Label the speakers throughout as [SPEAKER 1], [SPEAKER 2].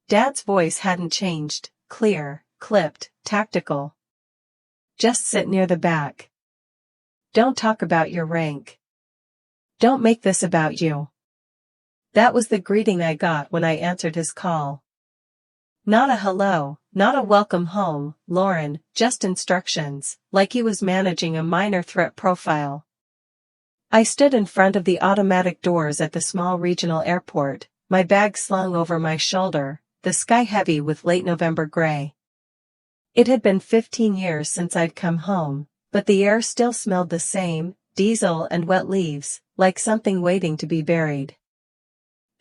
[SPEAKER 1] Dad's voice hadn't changed, clear, clipped, tactical. Just sit near the back. Don't talk about your rank. Don't make this about you. That was the greeting I got when I answered his call. Not a hello, not a welcome home, Lauren, just instructions, like he was managing a minor threat profile. I stood in front of the automatic doors at the small regional airport, my bag slung over my shoulder, the sky heavy with late November gray. It had been 15 years since I'd come home, but the air still smelled the same, diesel and wet leaves, like something waiting to be buried.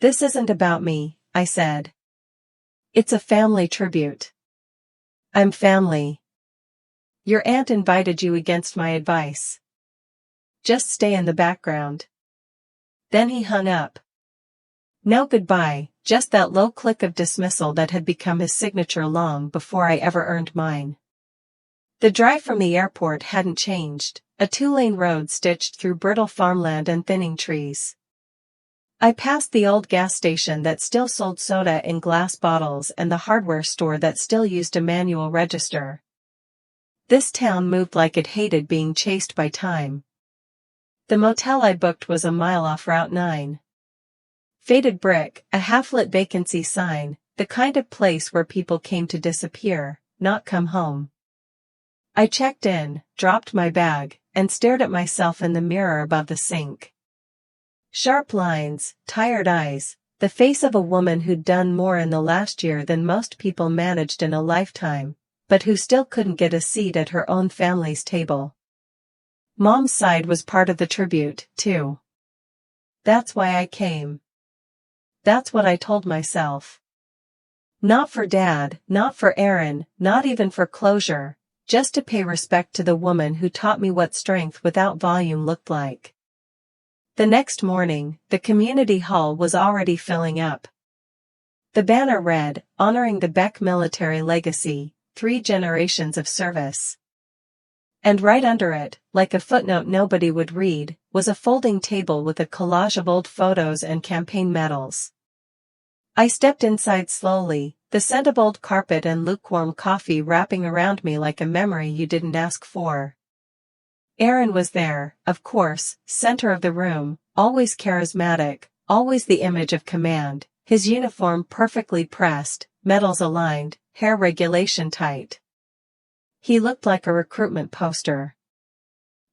[SPEAKER 1] This isn't about me, I said. It's a family tribute. I'm family. Your aunt invited you against my advice. Just stay in the background. Then he hung up. No goodbye, just that low click of dismissal that had become his signature long before I ever earned mine. The drive from the airport hadn't changed, a two-lane road stitched through brittle farmland and thinning trees. I passed the old gas station that still sold soda in glass bottles and the hardware store that still used a manual register. This town moved like it hated being chased by time. The motel I booked was a mile off Route 9. Faded brick, a half-lit vacancy sign, the kind of place where people came to disappear, not come home. I checked in, dropped my bag, and stared at myself in the mirror above the sink. Sharp lines, tired eyes, the face of a woman who'd done more in the last year than most people managed in a lifetime, but who still couldn't get a seat at her own family's table. Mom's side was part of the tribute, too. That's why I came. That's what I told myself. Not for Dad, not for Aaron, not even for closure, just to pay respect to the woman who taught me what strength without volume looked like. The next morning, the community hall was already filling up. The banner read, honoring the Beck military legacy, 3 generations of service. And right under it, like a footnote nobody would read, was a folding table with a collage of old photos and campaign medals. I stepped inside slowly, the scent of old carpet and lukewarm coffee wrapping around me like a memory you didn't ask for. Aaron was there, of course, center of the room, always charismatic, always the image of command, his uniform perfectly pressed, medals aligned, hair regulation tight. He looked like a recruitment poster.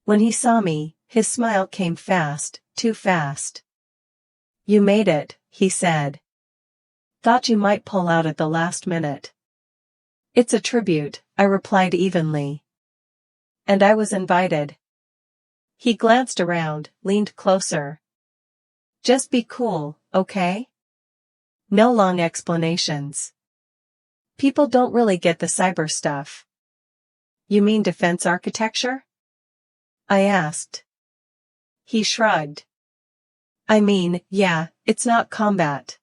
[SPEAKER 1] When he saw me, his smile came fast, too fast. You made it, he said. Thought you might pull out at the last minute. It's a tribute, I replied evenly. And I was invited. He glanced around, leaned closer. Just be cool, okay? No long explanations. People don't really get the cyber stuff. You mean defense architecture? I asked. He shrugged. I mean, yeah, it's not combat.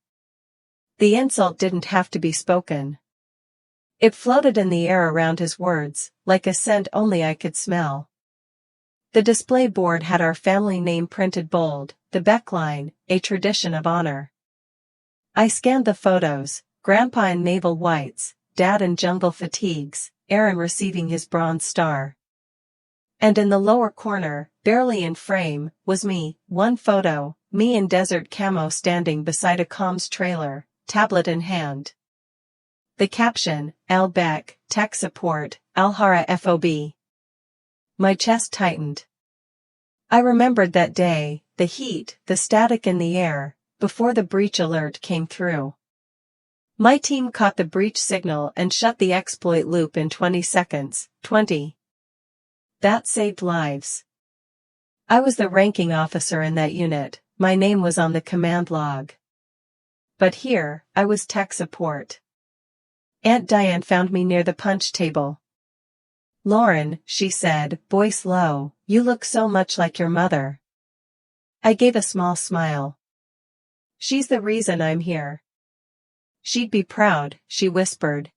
[SPEAKER 1] The insult didn't have to be spoken. It floated in the air around his words, like a scent only I could smell. The display board had our family name printed bold, the Beck line, a tradition of honor. I scanned the photos, Grandpa in naval whites, Dad in jungle fatigues, Aaron receiving his bronze star. And in the lower corner, barely in frame, was me, one photo, me in desert camo standing beside a comms trailer, tablet in hand. The caption, Al Beck, Tech Support, Alhara FOB. My chest tightened. I remembered that day, the heat, the static in the air, before the breach alert came through. My team caught the breach signal and shut the exploit loop in 20 seconds, 20. That saved lives. I was the ranking officer in that unit, my name was on the command log. But here, I was tech support. Aunt Diane found me near the punch table. Lauren, she said, voice low, you look so much like your mother. I gave a small smile. She's the reason I'm here. She'd be proud, she whispered.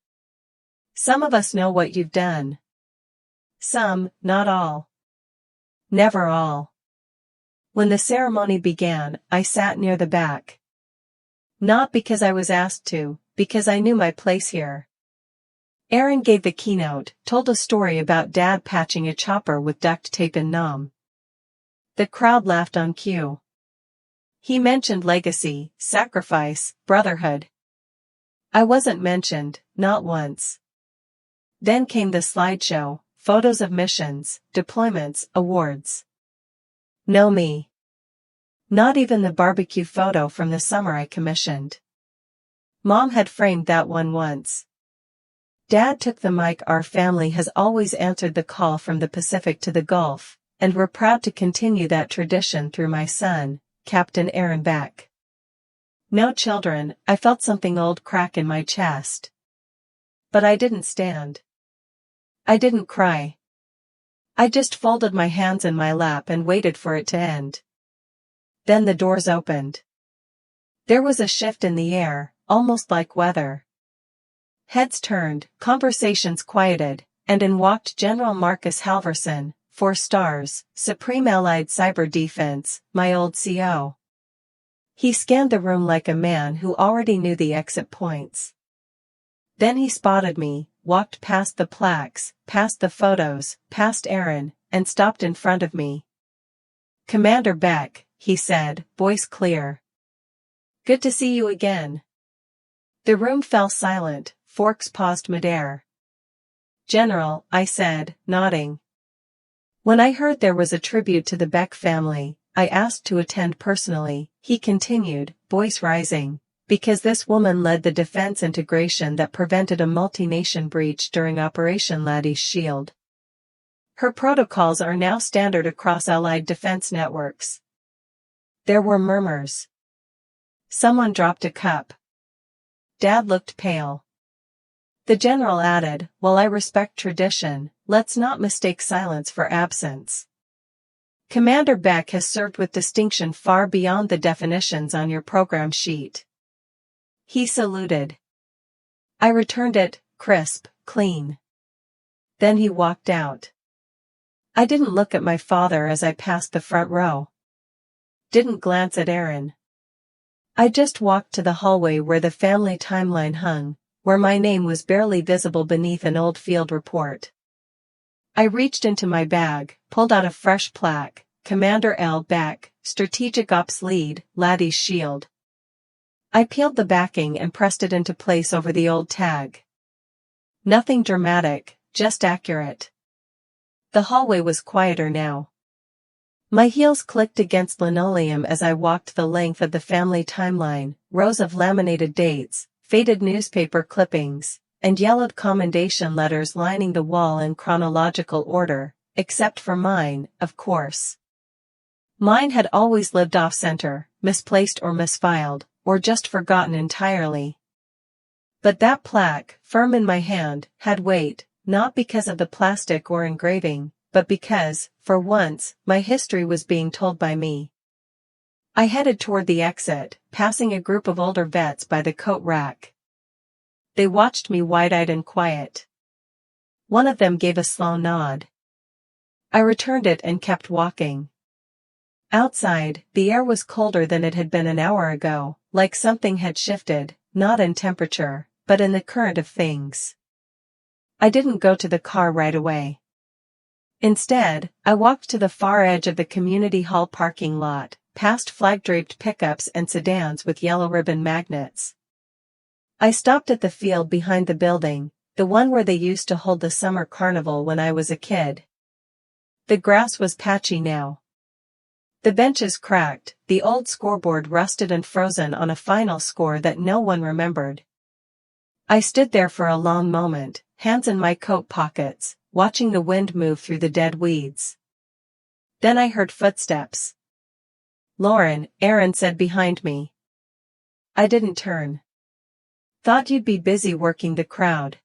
[SPEAKER 1] Some of us know what you've done. Some, not all. Never all. When the ceremony began, I sat near the back. Not because I was asked to, because I knew my place here. Aaron gave the keynote, told a story about Dad patching a chopper with duct tape in Nam. The crowd laughed on cue. He mentioned legacy, sacrifice, brotherhood. I wasn't mentioned, not once. Then came the slideshow, photos of missions, deployments, awards. No me. Not even the barbecue photo from the summer I commissioned. Mom had framed that one once. Dad took the mic. Our family has always answered the call from the Pacific to the Gulf, and we're proud to continue that tradition through my son, Captain Aaron Beck. No children. I felt something old crack in my chest. But I didn't stand. I didn't cry. I just folded my hands in my lap and waited for it to end. Then the doors opened. There was a shift in the air, almost like weather. Heads turned, conversations quieted, and in walked General Marcus Halverson, 4 stars, Supreme Allied Cyber Defense, my old CO. He scanned the room like a man who already knew the exit points. Then he spotted me, walked past the plaques, past the photos, past Aaron, and stopped in front of me. "Commander Beck," he said, voice clear. "Good to see you again." The room fell silent, forks paused midair. "General," I said, nodding. "When I heard there was a tribute to the Beck family, I asked to attend personally," he continued, voice rising, "because this woman led the defense integration that prevented a multi-nation breach during Operation Laddie's Shield. Her protocols are now standard across Allied defense networks." There were murmurs. Someone dropped a cup. Dad looked pale. The general added, "While I respect tradition, let's not mistake silence for absence. Commander Beck has served with distinction far beyond the definitions on your program sheet." He saluted. I returned it, crisp, clean. Then he walked out. I didn't look at my father as I passed the front row. Didn't glance at Aaron. I just walked to the hallway where the family timeline hung, where my name was barely visible beneath an old field report. I reached into my bag, pulled out a fresh plaque, Commander L. Beck, Strategic Ops Lead, Laddie's Shield. I peeled the backing and pressed it into place over the old tag. Nothing dramatic, just accurate. The hallway was quieter now. My heels clicked against linoleum as I walked the length of the family timeline, rows of laminated dates, faded newspaper clippings, and yellowed commendation letters lining the wall in chronological order, except for mine, of course. Mine had always lived off-center, misplaced or misfiled, or just forgotten entirely. But that plaque, firm in my hand, had weight, not because of the plastic or engraving, but because, for once, my history was being told by me. I headed toward the exit, passing a group of older vets by the coat rack. They watched me wide-eyed and quiet. One of them gave a slow nod. I returned it and kept walking. Outside, the air was colder than it had been an hour ago, like something had shifted, not in temperature, but in the current of things. I didn't go to the car right away. Instead, I walked to the far edge of the community hall parking lot, past flag-draped pickups and sedans with yellow ribbon magnets. I stopped at the field behind the building, the one where they used to hold the summer carnival when I was a kid. The grass was patchy now. The benches cracked, the old scoreboard rusted and frozen on a final score that no one remembered. I stood there for a long moment, hands in my coat pockets, watching the wind move through the dead weeds. Then I heard footsteps. "Lauren," Aaron said behind me. I didn't turn. "Thought you'd be busy working the crowd."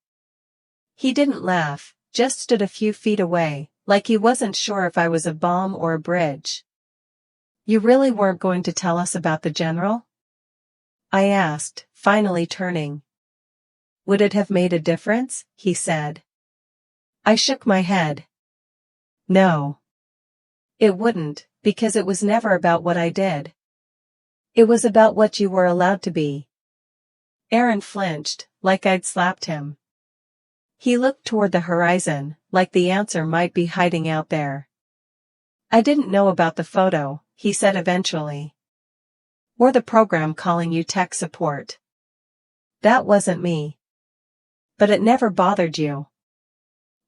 [SPEAKER 1] He didn't laugh, just stood a few feet away, like he wasn't sure if I was a bomb or a bridge. "You really weren't going to tell us about the general?" I asked, finally turning. "Would it have made a difference?" he said. I shook my head. No. It wouldn't, because it was never about what I did. It was about what you were allowed to be. Aaron flinched, like I'd slapped him. He looked toward the horizon, like the answer might be hiding out there. I didn't know about the photo, he said eventually. Or the program calling you tech support. That wasn't me. But it never bothered you.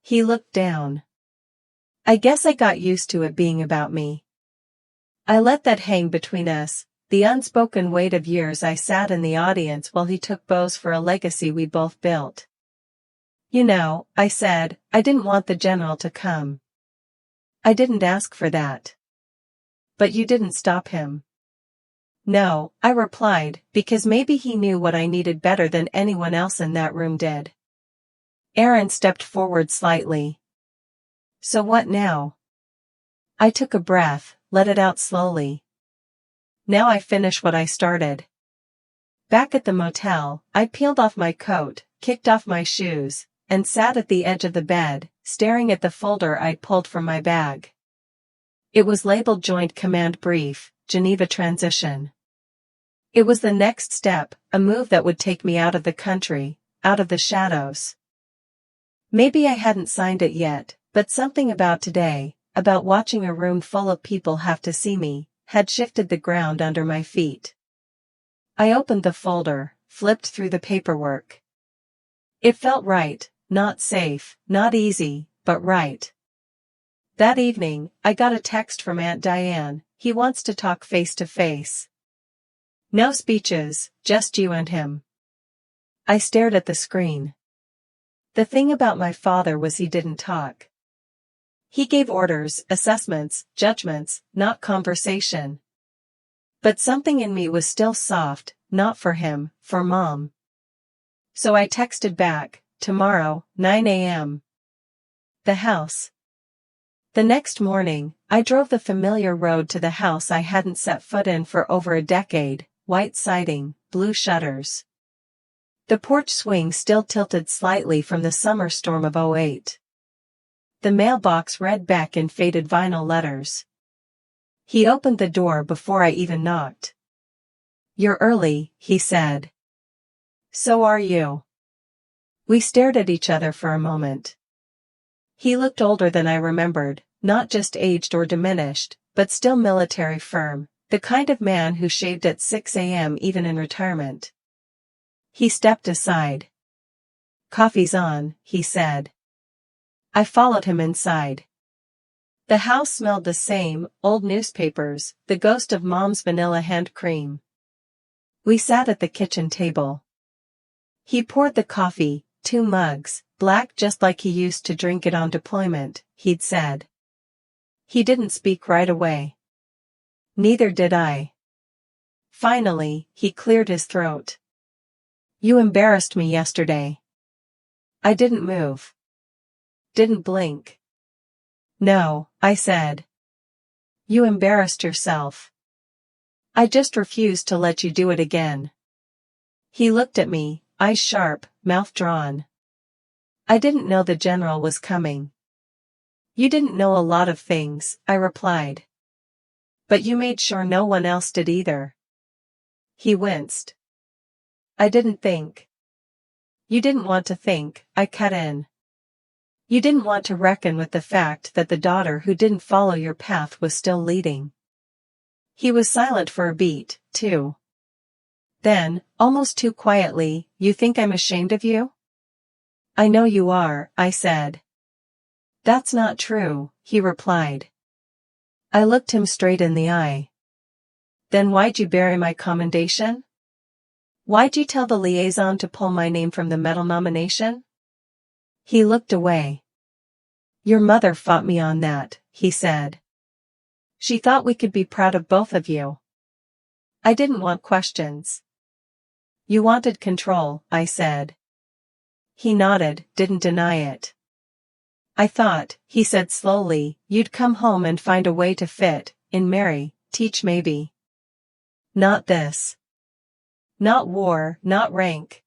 [SPEAKER 1] He looked down. I guess I got used to it being about me. I let that hang between us, the unspoken weight of years I sat in the audience while he took bows for a legacy we both built. You know, I said, I didn't want the general to come. I didn't ask for that. But you didn't stop him. No, I replied, because maybe he knew what I needed better than anyone else in that room did. Aaron stepped forward slightly. So what now? I took a breath, let it out slowly. Now I finish what I started. Back at the motel, I peeled off my coat, kicked off my shoes, and sat at the edge of the bed, staring at the folder I'd pulled from my bag. It was labeled Joint Command Brief, Geneva Transition. It was the next step, a move that would take me out of the country, out of the shadows. Maybe I hadn't signed it yet, but something about today, about watching a room full of people have to see me, had shifted the ground under my feet. I opened the folder, flipped through the paperwork. It felt right, not safe, not easy, but right. That evening, I got a text from Aunt Diane, he wants to talk face to face. No speeches, just you and him. I stared at the screen. The thing about my father was he didn't talk. He gave orders, assessments, judgments, not conversation. But something in me was still soft, not for him, for Mom. So I texted back, tomorrow, 9 a.m. The house. The next morning, I drove the familiar road to the house I hadn't set foot in for over a decade, white siding, blue shutters. The porch swing still tilted slightly from the summer storm of '08. The mailbox read Beck in faded vinyl letters. He opened the door before I even knocked. You're early, he said. So are you. We stared at each other for a moment. He looked older than I remembered, not just aged or diminished, but still military firm, the kind of man who shaved at 6 a.m. even in retirement. He stepped aside. Coffee's on, he said. I followed him inside. The house smelled the same, old newspapers, the ghost of Mom's vanilla hand cream. We sat at the kitchen table. He poured the coffee, 2 mugs, black just like he used to drink it on deployment, he'd said. He didn't speak right away. Neither did I. Finally, he cleared his throat. You embarrassed me yesterday. I didn't move. Didn't blink. No, I said. You embarrassed yourself. I just refused to let you do it again. He looked at me, eyes sharp, mouth drawn. I didn't know the general was coming. You didn't know a lot of things, I replied. But you made sure no one else did either. He winced. I didn't think. You didn't want to think, I cut in. You didn't want to reckon with the fact that the daughter who didn't follow your path was still leading. He was silent for a beat, too. Then, almost too quietly, you think I'm ashamed of you? I know you are, I said. That's not true, he replied. I looked him straight in the eye. Then why'd you bury my commendation? Why'd you tell the liaison to pull my name from the medal nomination? He looked away. Your mother fought me on that, he said. She thought we could be proud of both of you. I didn't want questions. You wanted control, I said. He nodded, didn't deny it. I thought, he said slowly, you'd come home and find a way to fit, in marry, teach maybe. Not this. Not war, not rank.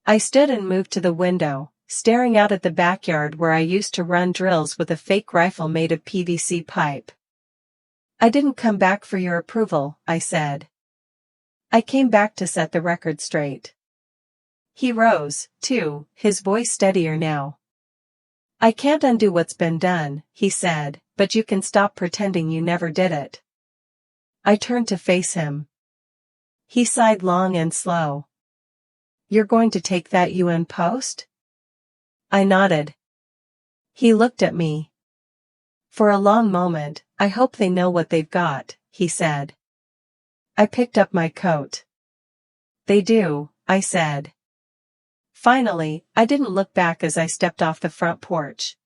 [SPEAKER 1] I stood and moved to the window, staring out at the backyard where I used to run drills with a fake rifle made of PVC pipe. I didn't come back for your approval, I said. I came back to set the record straight. He rose, too, his voice steadier now. "I can't undo what's been done," he said, "but you can stop pretending you never did it." I turned to face him. He sighed long and slow. "You're going to take that UN post?" I nodded. He looked at me. For a long moment. "I hope they know what they've got," he said. I picked up my coat. "They do," I said. Finally, I didn't look back as I stepped off the front porch.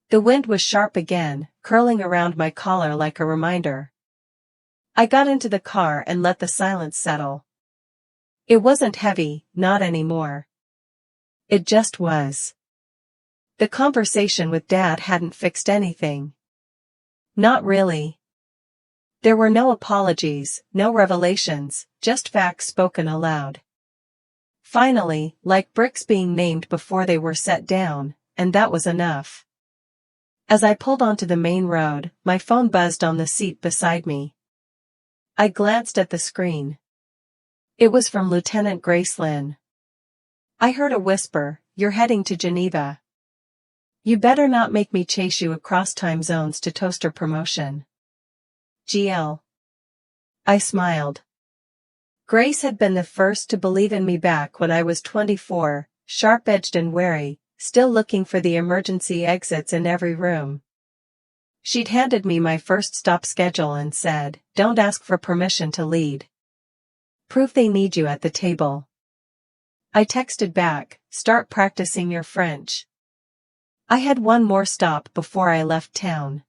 [SPEAKER 1] The wind was sharp again, curling around my collar like a reminder. I got into the car and let the silence settle. It wasn't heavy, not anymore. It just was. The conversation with Dad hadn't fixed anything. Not really. There were no apologies, no revelations, just facts spoken aloud. Finally, like bricks being named before they were set down, and that was enough. As I pulled onto the main road, my phone buzzed on the seat beside me. I glanced at the screen. It was from Lieutenant Grace Lynn. I heard a whisper, "You're heading to Geneva. You better not make me chase you across time zones to toaster promotion." GL. I smiled. Grace had been the first to believe in me back when I was 24, sharp-edged and wary, still looking for the emergency exits in every room. She'd handed me my first stop schedule and said, "Don't ask for permission to lead. Prove they need you at the table." I texted back, "Start practicing your French." I had one more stop before I left town.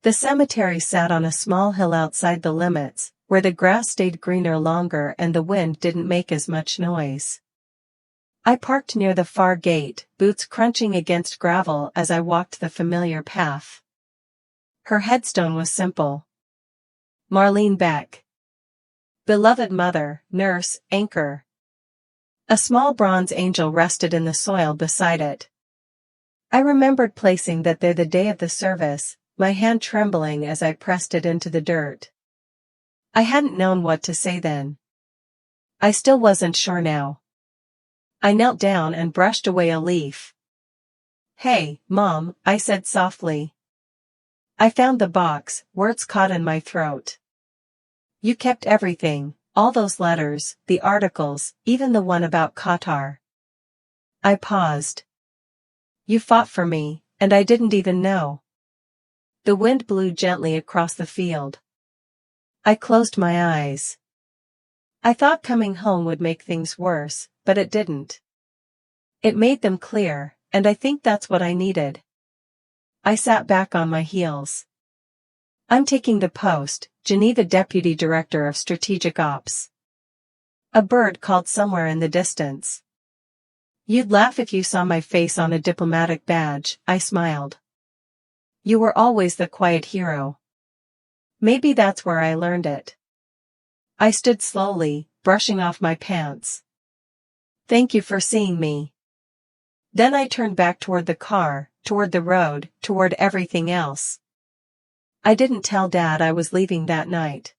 [SPEAKER 1] The cemetery sat on a small hill outside the limits, where the grass stayed greener longer and the wind didn't make as much noise. I parked near the far gate, boots crunching against gravel as I walked the familiar path. Her headstone was simple. Marlene Beck. Beloved mother, nurse, anchor. A small bronze angel rested in the soil beside it. I remembered placing that there the day of the service, my hand trembling as I pressed it into the dirt. I hadn't known what to say then. I still wasn't sure now. I knelt down and brushed away a leaf. "Hey, Mom," I said softly. I found the box, words caught in my throat. "You kept everything, all those letters, the articles, even the one about Qatar." I paused. "You fought for me, and I didn't even know." The wind blew gently across the field. I closed my eyes. I thought coming home would make things worse, but it didn't. It made them clear, and I think that's what I needed. I sat back on my heels. "I'm taking the post, Geneva Deputy Director of Strategic Ops." A bird called somewhere in the distance. "You'd laugh if you saw my face on a diplomatic badge," I smiled. "You were always the quiet hero." Maybe that's where I learned it. I stood slowly, brushing off my pants. "Thank you for seeing me." Then I turned back toward the car, toward the road, toward everything else. I didn't tell Dad I was leaving that night.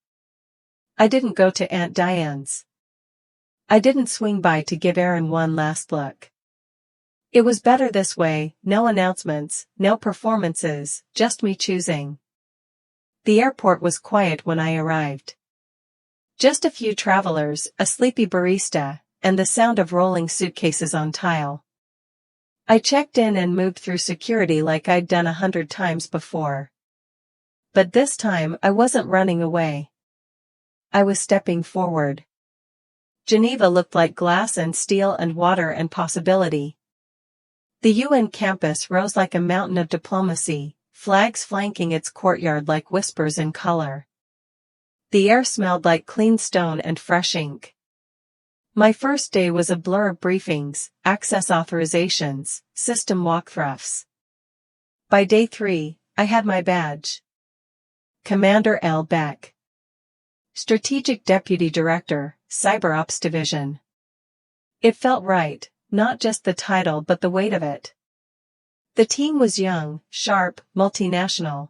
[SPEAKER 1] I didn't go to Aunt Diane's. I didn't swing by to give Aaron one last look. It was better this way, no announcements, no performances, just me choosing. The airport was quiet when I arrived. Just a few travelers, a sleepy barista, and the sound of rolling suitcases on tile. I checked in and moved through security like I'd done 100 times before. But this time I wasn't running away. I was stepping forward. Geneva looked like glass and steel and water and possibility. The UN campus rose like a mountain of diplomacy, flags flanking its courtyard like whispers in color. The air smelled like clean stone and fresh ink. My first day was a blur of briefings, access authorizations, system walkthroughs. By day 3, I had my badge. Commander L. Beck. Strategic Deputy Director, Cyber Ops Division. It felt right, not just the title but the weight of it. The team was young, sharp, multinational.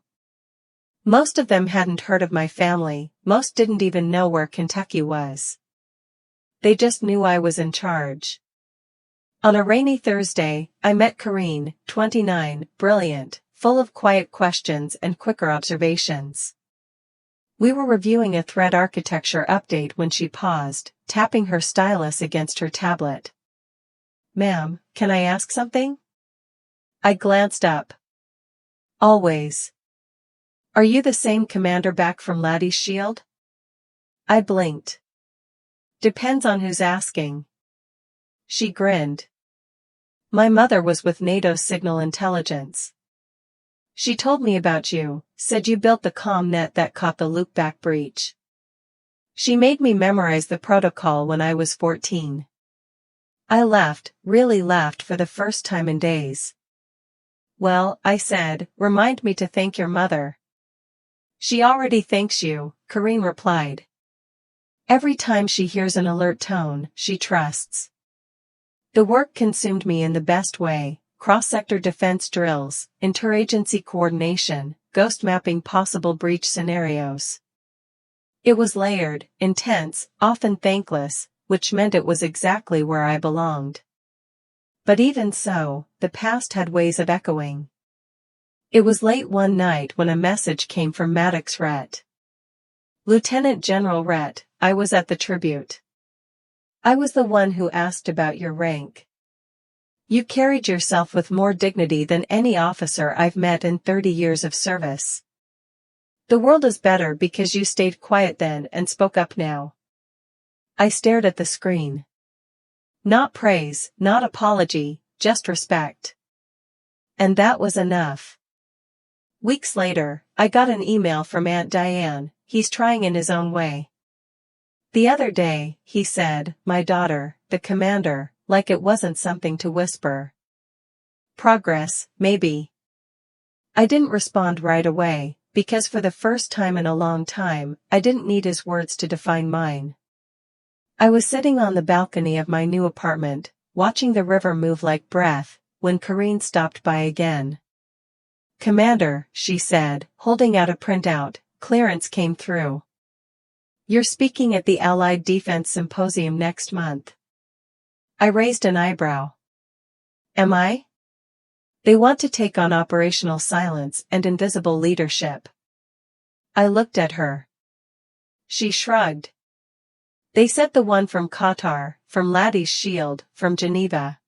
[SPEAKER 1] Most of them hadn't heard of my family, most didn't even know where Kentucky was. They just knew I was in charge. On a rainy Thursday, I met Karine, 29, brilliant, full of quiet questions and quicker observations. We were reviewing a thread architecture update when she paused, tapping her stylus against her tablet. "Ma'am, can I ask something?" I glanced up. "Always. Are you the same Commander Beck from Laddie's Shield?" I blinked. "Depends on who's asking." She grinned. "My mother was with NATO's signal intelligence. She told me about you, said you built the comm net that caught the loopback breach. She made me memorize the protocol when I was 14. I laughed, really laughed for the first time in days. "Well," I said, "remind me to thank your mother." "She already thanks you," Karine replied. "Every time she hears an alert tone, she trusts." The work consumed me in the best way: cross-sector defense drills, interagency coordination, ghost mapping possible breach scenarios. It was layered, intense, often thankless, which meant it was exactly where I belonged. But even so, the past had ways of echoing. It was late one night when a message came from Maddox Rhett. "Lieutenant General Rhett, I was at the tribute. I was the one who asked about your rank. You carried yourself with more dignity than any officer I've met in 30 years of service. The world is better because you stayed quiet then and spoke up now." I stared at the screen. Not praise, not apology, just respect. And that was enough. Weeks later, I got an email from Aunt Diane. "He's trying in his own way." "The other day," he said, "my daughter, the commander," like it wasn't something to whisper. "Progress, maybe." I didn't respond right away, because for the first time in a long time, I didn't need his words to define mine. I was sitting on the balcony of my new apartment, watching the river move like breath, when Karine stopped by again. "Commander," she said, holding out a printout, "clearance came through. You're speaking at the Allied Defense Symposium next month." I raised an eyebrow. "Am I?" "They want to take on operational silence and invisible leadership." I looked at her. She shrugged. "They said the one from Qatar, from Laddie's Shield, from Geneva."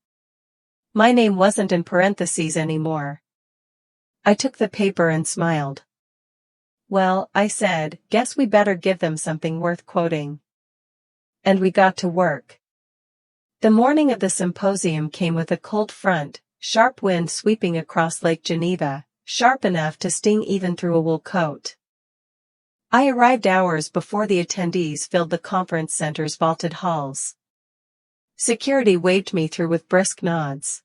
[SPEAKER 1] My name wasn't in parentheses anymore. I took the paper and smiled. "Well," I said, "guess we better give them something worth quoting." And we got to work. The morning of the symposium came with a cold front, sharp wind sweeping across Lake Geneva, sharp enough to sting even through a wool coat. I arrived hours before the attendees filled the conference center's vaulted halls. Security waved me through with brisk nods.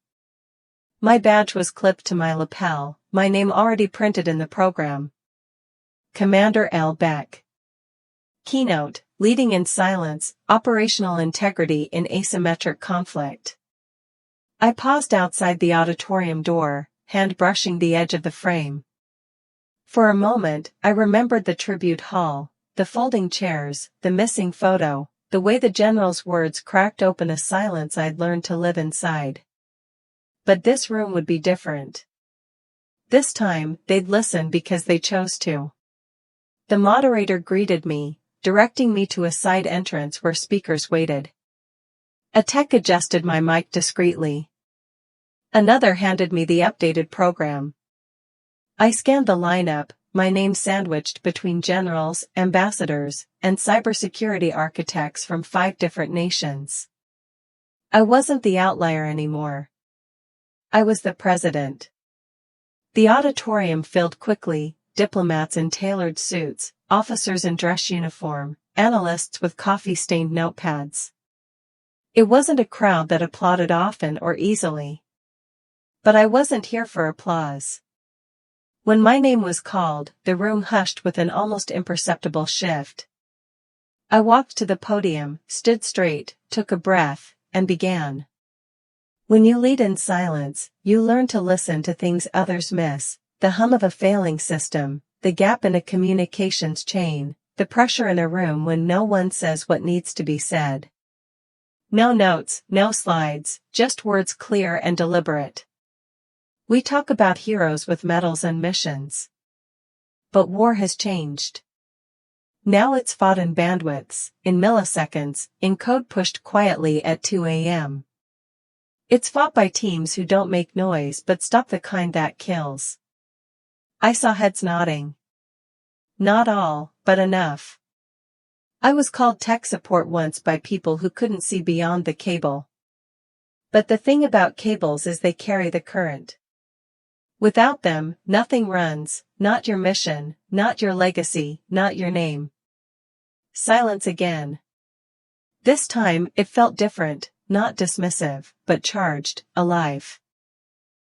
[SPEAKER 1] My badge was clipped to my lapel, my name already printed in the program. Commander L. Beck. Keynote: Leading in Silence, Operational Integrity in Asymmetric Conflict. I paused outside the auditorium door, hand brushing the edge of the frame. For a moment, I remembered the tribute hall, the folding chairs, the missing photo, the way the general's words cracked open a silence I'd learned to live inside. But this room would be different. This time, they'd listen because they chose to. The moderator greeted me, directing me to a side entrance where speakers waited. A tech adjusted my mic discreetly. Another handed me the updated program. I scanned the lineup, my name sandwiched between generals, ambassadors, and cybersecurity architects from 5 different nations. I wasn't the outlier anymore. I was the president. The auditorium filled quickly, diplomats in tailored suits, officers in dress uniform, analysts with coffee-stained notepads. It wasn't a crowd that applauded often or easily. But I wasn't here for applause. When my name was called, the room hushed with an almost imperceptible shift. I walked to the podium, stood straight, took a breath, and began. When you lead in silence, you learn to listen to things others miss: the hum of a failing system, the gap in a communications chain, the pressure in a room when no one says what needs to be said. No notes, no slides, just words clear and deliberate. We talk about heroes with medals and missions. But war has changed. Now it's fought in bandwidths, in milliseconds, in code pushed quietly at 2 a.m. It's fought by teams who don't make noise but stop the kind that kills. I saw heads nodding. Not all, but enough. I was called tech support once by people who couldn't see beyond the cable. But the thing about cables is they carry the current. Without them, nothing runs, not your mission, not your legacy, not your name. Silence again. This time, it felt different, not dismissive, but charged, alive.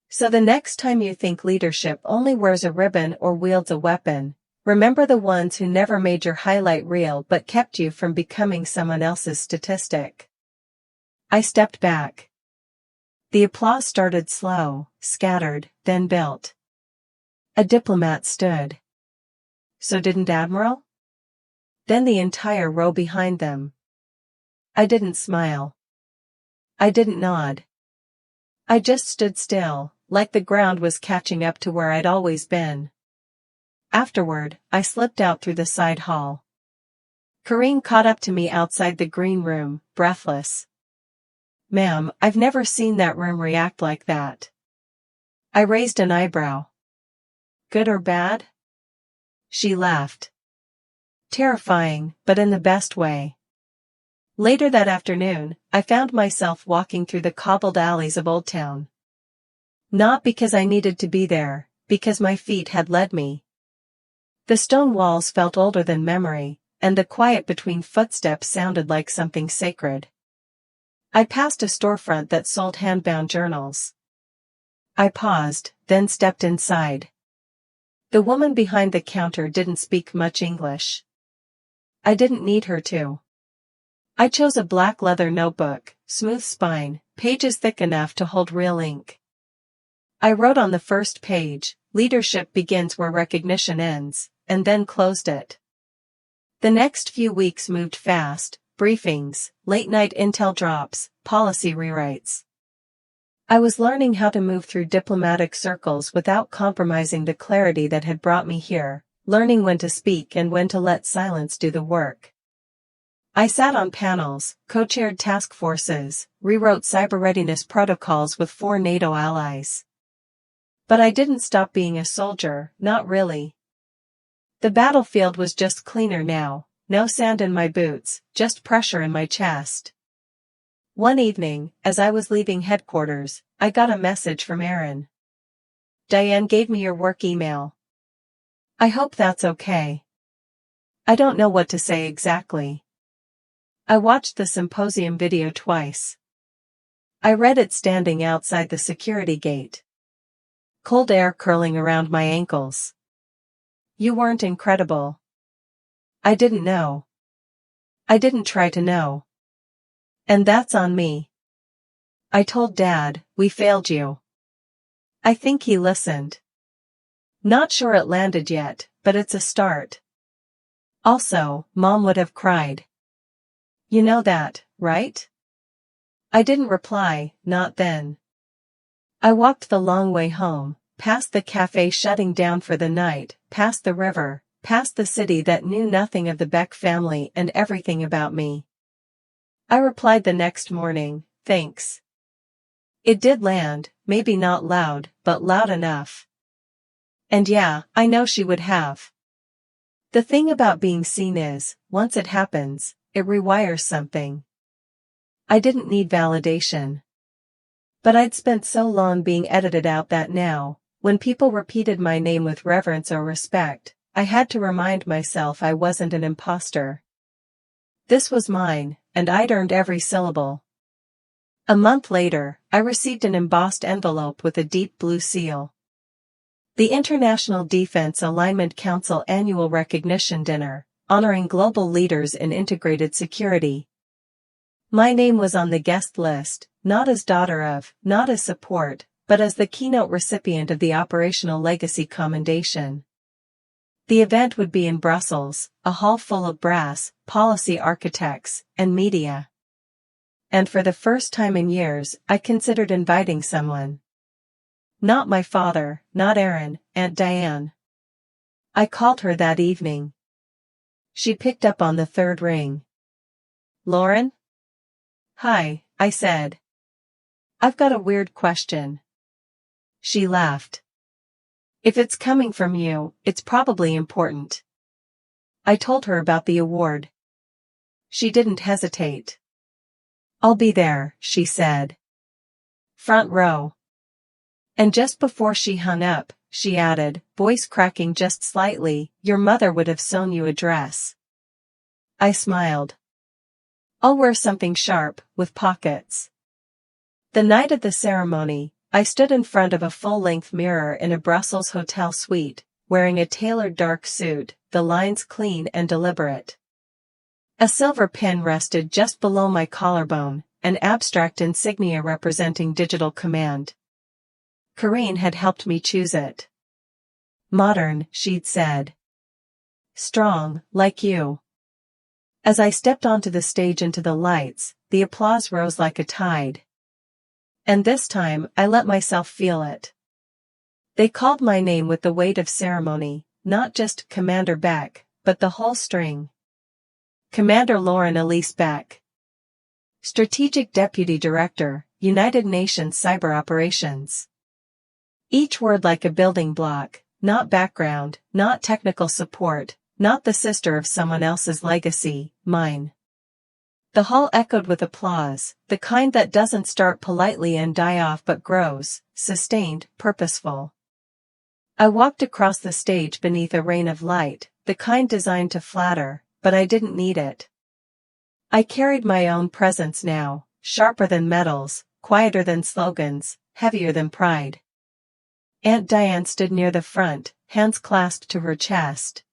[SPEAKER 1] So the next time you think leadership only wears a ribbon or wields a weapon, remember the ones who never made your highlight reel but kept you from becoming someone else's statistic. I stepped back. The applause started slow, scattered, then built. A diplomat stood. So didn't Admiral? Then the entire row behind them. I didn't smile. I didn't nod. I just stood still, like the ground was catching up to where I'd always been. Afterward, I slipped out through the side hall. Karine caught up to me outside the green room, breathless. Ma'am, I've never seen that room react like that. I raised an eyebrow. Good or bad? She laughed. Terrifying, but in the best way. Later that afternoon, I found myself walking through the cobbled alleys of Old Town. Not because I needed to be there, because my feet had led me. The stone walls felt older than memory, and the quiet between footsteps sounded like something sacred. I passed a storefront that sold hand-bound journals. I paused, then stepped inside. The woman behind the counter didn't speak much English. I didn't need her to. I chose a black leather notebook, smooth spine, pages thick enough to hold real ink. I wrote on the first page, "Leadership begins where recognition ends," and then closed it. The next few weeks moved fast, briefings, late-night intel drops, policy rewrites. I was learning how to move through diplomatic circles without compromising the clarity that had brought me here, learning when to speak and when to let silence do the work. I sat on panels, co-chaired task forces, rewrote cyber readiness protocols with 4 NATO allies. But I didn't stop being a soldier, not really. The battlefield was just cleaner now, no sand in my boots, just pressure in my chest. One evening, as I was leaving headquarters, I got a message from Aaron. "Diane gave me your work email. I hope that's okay." I don't know what to say exactly. I watched the symposium video twice. I read it standing outside the security gate. Cold air curling around my ankles. You weren't incredible. I didn't know. I didn't try to know. And that's on me. I told Dad, "We failed you." I think he listened. Not sure it landed yet, but it's a start. Also, Mom would have cried. You know that, right? I didn't reply, not then. I walked the long way home, past the cafe shutting down for the night, past the river, past the city that knew nothing of the Beck family and everything about me. I replied the next morning, "Thanks." It did land, maybe not loud, but loud enough. And yeah, I know she would have. The thing about being seen is, once it happens, it rewires something. I didn't need validation. But I'd spent so long being edited out that now, when people repeated my name with reverence or respect, I had to remind myself I wasn't an imposter. This was mine, and I'd earned every syllable. A month later, I received an embossed envelope with a deep blue seal. The International Defense Alignment Council Annual Recognition Dinner, honoring global leaders in integrated security. My name was on the guest list, not as daughter of, not as support, but as the keynote recipient of the Operational Legacy Commendation. The event would be in Brussels, a hall full of brass, policy architects, and media. and for the first time in years, I considered inviting someone. Not my father, not Aaron, Aunt Diane. I called her that evening. She picked up on the third ring. Lauren? Hi, I said. I've got a weird question. She laughed. If it's coming from you, it's probably important. I told her about the award. She didn't hesitate. I'll be there, she said. Front row. And just before she hung up, she added, voice cracking just slightly, your mother would have sewn you a dress. I smiled. I'll wear something sharp, with pockets. The night of the ceremony, I stood in front of a full-length mirror in a Brussels hotel suite, wearing a tailored dark suit, the lines clean and deliberate. A silver pin rested just below my collarbone, an abstract insignia representing digital command. Corrine had helped me choose it. Modern, she'd said. Strong, like you. As I stepped onto the stage into the lights, the applause rose like a tide. And this time, I let myself feel it. They called my name with the weight of ceremony, not just Commander Beck, but the whole string. Commander Lauren Elise Beck. Strategic Deputy Director, United Nations Cyber Operations. Each word like a building block, not background, not technical support, not the sister of someone else's legacy, mine. The hall echoed with applause, the kind that doesn't start politely and die off but grows, sustained, purposeful. I walked across the stage beneath a rain of light, the kind designed to flatter, but I didn't need it. I carried my own presence now, sharper than medals, quieter than slogans, heavier than pride. Aunt Diane stood near the front, hands clasped to her chest.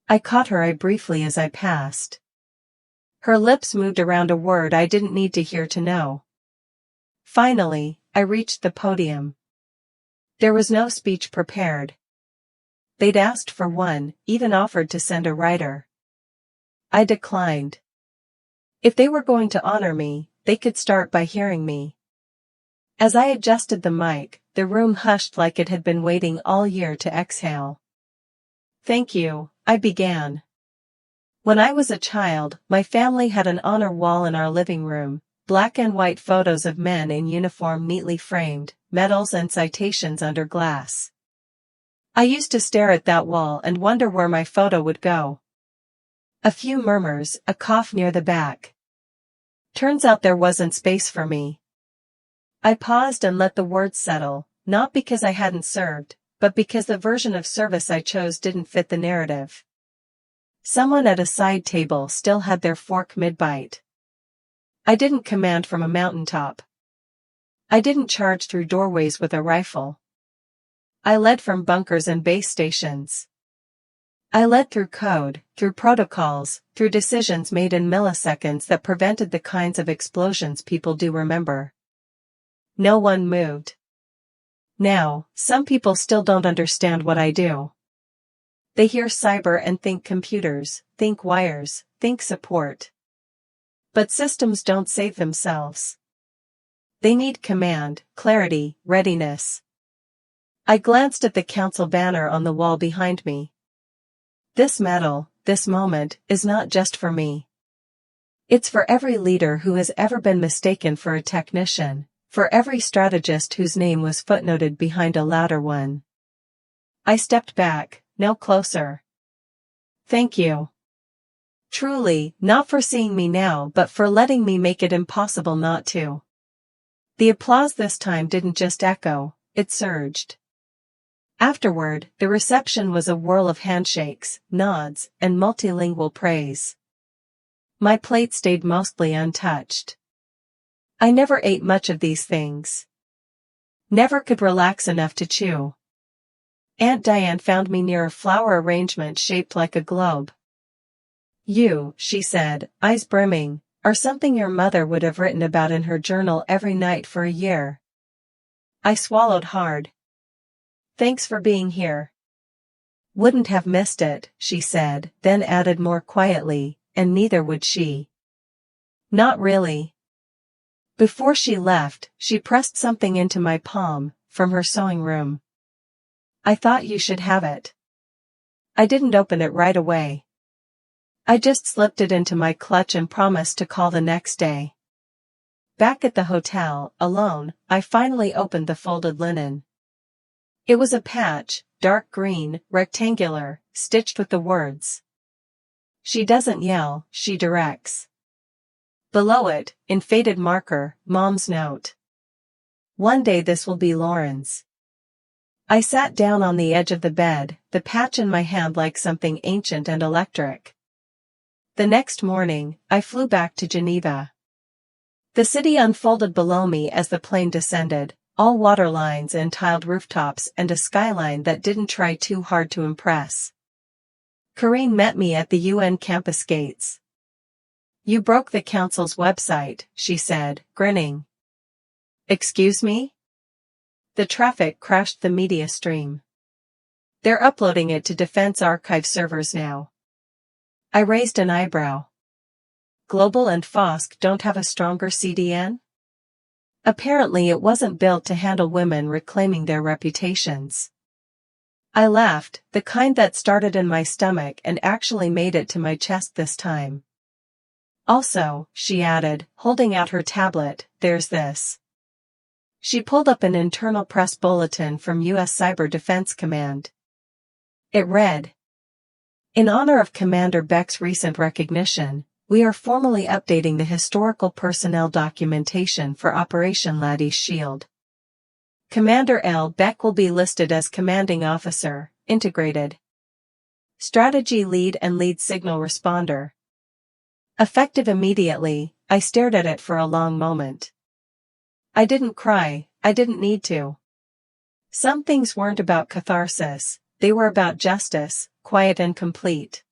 [SPEAKER 1] I caught her eye briefly as I passed. Her lips moved around a word I didn't need to hear to know. Finally, I reached the podium. There was no speech prepared. They'd asked for one, even offered to send a writer. I declined. If they were going to honor me, they could start by hearing me. As I adjusted the mic, the room hushed like it had been waiting all year to exhale. Thank you, I began. When I was a child, my family had an honor wall in our living room, black and white photos of men in uniform neatly framed, medals and citations under glass. I used to stare at that wall and wonder where my photo would go. A few murmurs, a cough near the back. Turns out there wasn't space for me. I paused and let the words settle, not because I hadn't served, but because the version of service I chose didn't fit the narrative. Someone at a side table still had their fork mid-bite. I didn't command from a mountaintop. I didn't charge through doorways with a rifle. I led from bunkers and base stations. I led through code, through protocols, through decisions made in milliseconds that prevented the kinds of explosions people do remember. No one moved. Now, some people still don't understand what I do. They hear cyber and think computers, think wires, think support. But systems don't save themselves. They need command, clarity, readiness. I glanced at the council banner on the wall behind me. This medal, this moment, is not just for me. It's for every leader who has ever been mistaken for a technician, for every strategist whose name was footnoted behind a louder one. I stepped back, no closer. Thank you. Truly, not for seeing me now but for letting me make it impossible not to. The applause this time didn't just echo, it surged. Afterward, the reception was a whirl of handshakes, nods, and multilingual praise. My plate stayed mostly untouched. I never ate much of these things. Never could relax enough to chew. Aunt Diane found me near a flower arrangement shaped like a globe. You, she said, eyes brimming, are something your mother would have written about in her journal every night for a year. I swallowed hard. Thanks for being here. Wouldn't have missed it, she said, then added more quietly, and neither would she. Not really. Before she left, she pressed something into my palm, from her sewing room. I thought you should have it. I didn't open it right away. I just slipped it into my clutch and promised to call the next day. Back at the hotel, alone, I finally opened the folded linen. It was a patch, dark green, rectangular, stitched with the words, "She doesn't yell, she directs." Below it, in faded marker, Mom's note. "One day this will be Lauren's." I sat down on the edge of the bed, the patch in my hand like something ancient and electric. The next morning, I flew back to Geneva. The city unfolded below me as the plane descended, all water lines and tiled rooftops and a skyline that didn't try too hard to impress. Corinne met me at the UN campus gates. "You broke the council's website," she said, grinning. "Excuse me?" The traffic crashed the media stream. "They're uploading it to Defense Archive servers now." I raised an eyebrow. Global and FOSC don't have a stronger CDN? Apparently it wasn't built to handle women reclaiming their reputations. I laughed, the kind that started in my stomach and actually made it to my chest this time. "Also," she added, holding out her tablet, "there's this." She pulled up an internal press bulletin from U.S. Cyber Defense Command. It read, "In honor of Commander Beck's recent recognition, we are formally updating the historical personnel documentation for Operation Loudest Shield. Commander L. Beck will be listed as Commanding Officer, Integrated Strategy Lead and Lead Signal Responder." Effective immediately, I stared at it for a long moment. I didn't cry, I didn't need to. Some things weren't about catharsis, they were about justice, quiet and complete.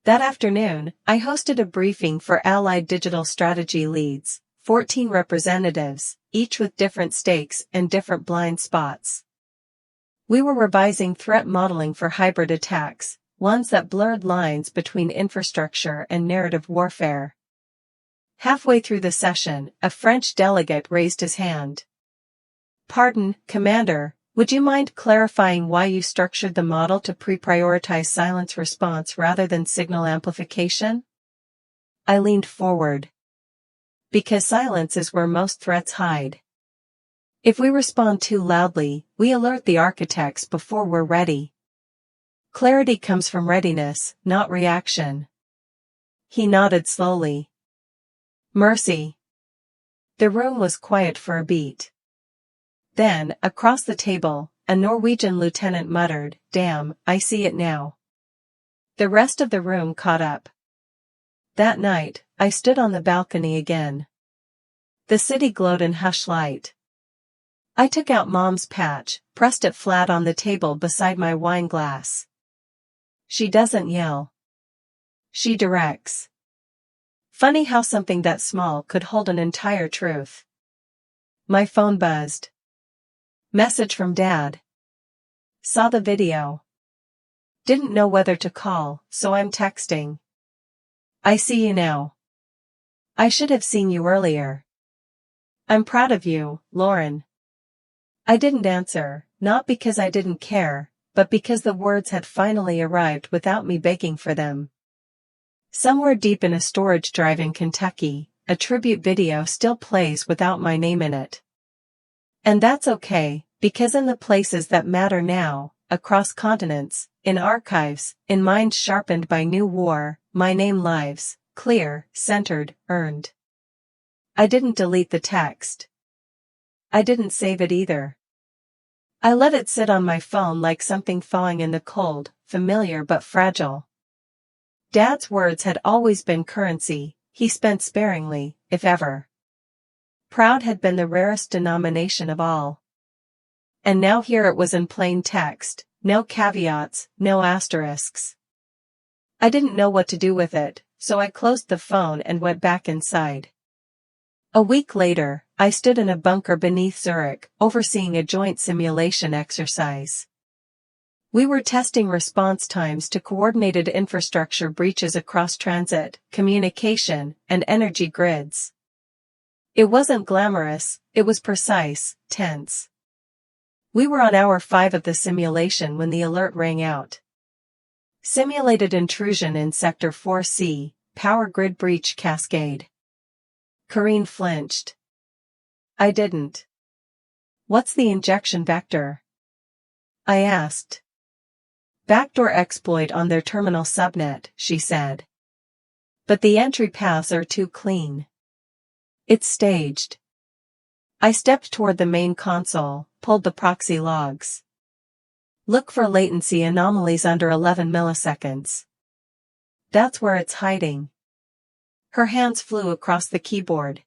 [SPEAKER 1] That afternoon, I hosted a briefing for Allied Digital Strategy Leads, 14 representatives, each with different stakes and different blind spots. We were revising threat modeling for hybrid attacks, ones that blurred lines between infrastructure and narrative warfare. Halfway through the session, a French delegate raised his hand. "Pardon, Commander, would you mind clarifying why you structured the model to prioritize silence response rather than signal amplification?" I leaned forward. "Because silence is where most threats hide. If we respond too loudly, we alert the architects before we're ready. Clarity comes from readiness, not reaction." He nodded slowly. "Mercy." The room was quiet for a beat. Then, across the table, a Norwegian lieutenant muttered, "Damn, I see it now." The rest of the room caught up. That night, I stood on the balcony again. The city glowed in hush light. I took out Mom's patch, pressed it flat on the table beside my wine glass. "She doesn't yell. She directs." Funny how something that small could hold an entire truth. My phone buzzed. Message from Dad. Saw the video. Didn't know whether to call, so I'm texting. "I see you now. I should have seen you earlier. I'm proud of you, Lauren." I didn't answer, not because I didn't care, but because the words had finally arrived without me begging for them. Somewhere deep in a storage drive in Kentucky, a tribute video still plays without my name in it. And that's okay, because in the places that matter now, across continents, in archives, in minds sharpened by new war, my name lives, clear, centered, earned. I didn't delete the text. I didn't save it either. I let it sit on my phone like something thawing in the cold, familiar but fragile. Dad's words had always been currency, he spent sparingly, if ever. Proud had been the rarest denomination of all. And now here it was in plain text, no caveats, no asterisks. I didn't know what to do with it, so I closed the phone and went back inside. A week later, I stood in a bunker beneath Zurich, overseeing a joint simulation exercise. We were testing response times to coordinated infrastructure breaches across transit, communication, and energy grids. It wasn't glamorous, it was precise, tense. We were on hour 5 of the simulation when the alert rang out. Simulated intrusion in Sector 4C, power grid breach cascade. Corrine flinched. I didn't. What's the injection vector? I asked. Backdoor exploit on their terminal subnet, she said. But the entry paths are too clean. It's staged. I stepped toward the main console, pulled the proxy logs. Look for latency anomalies under 11 milliseconds. That's where it's hiding. Her hands flew across the keyboard.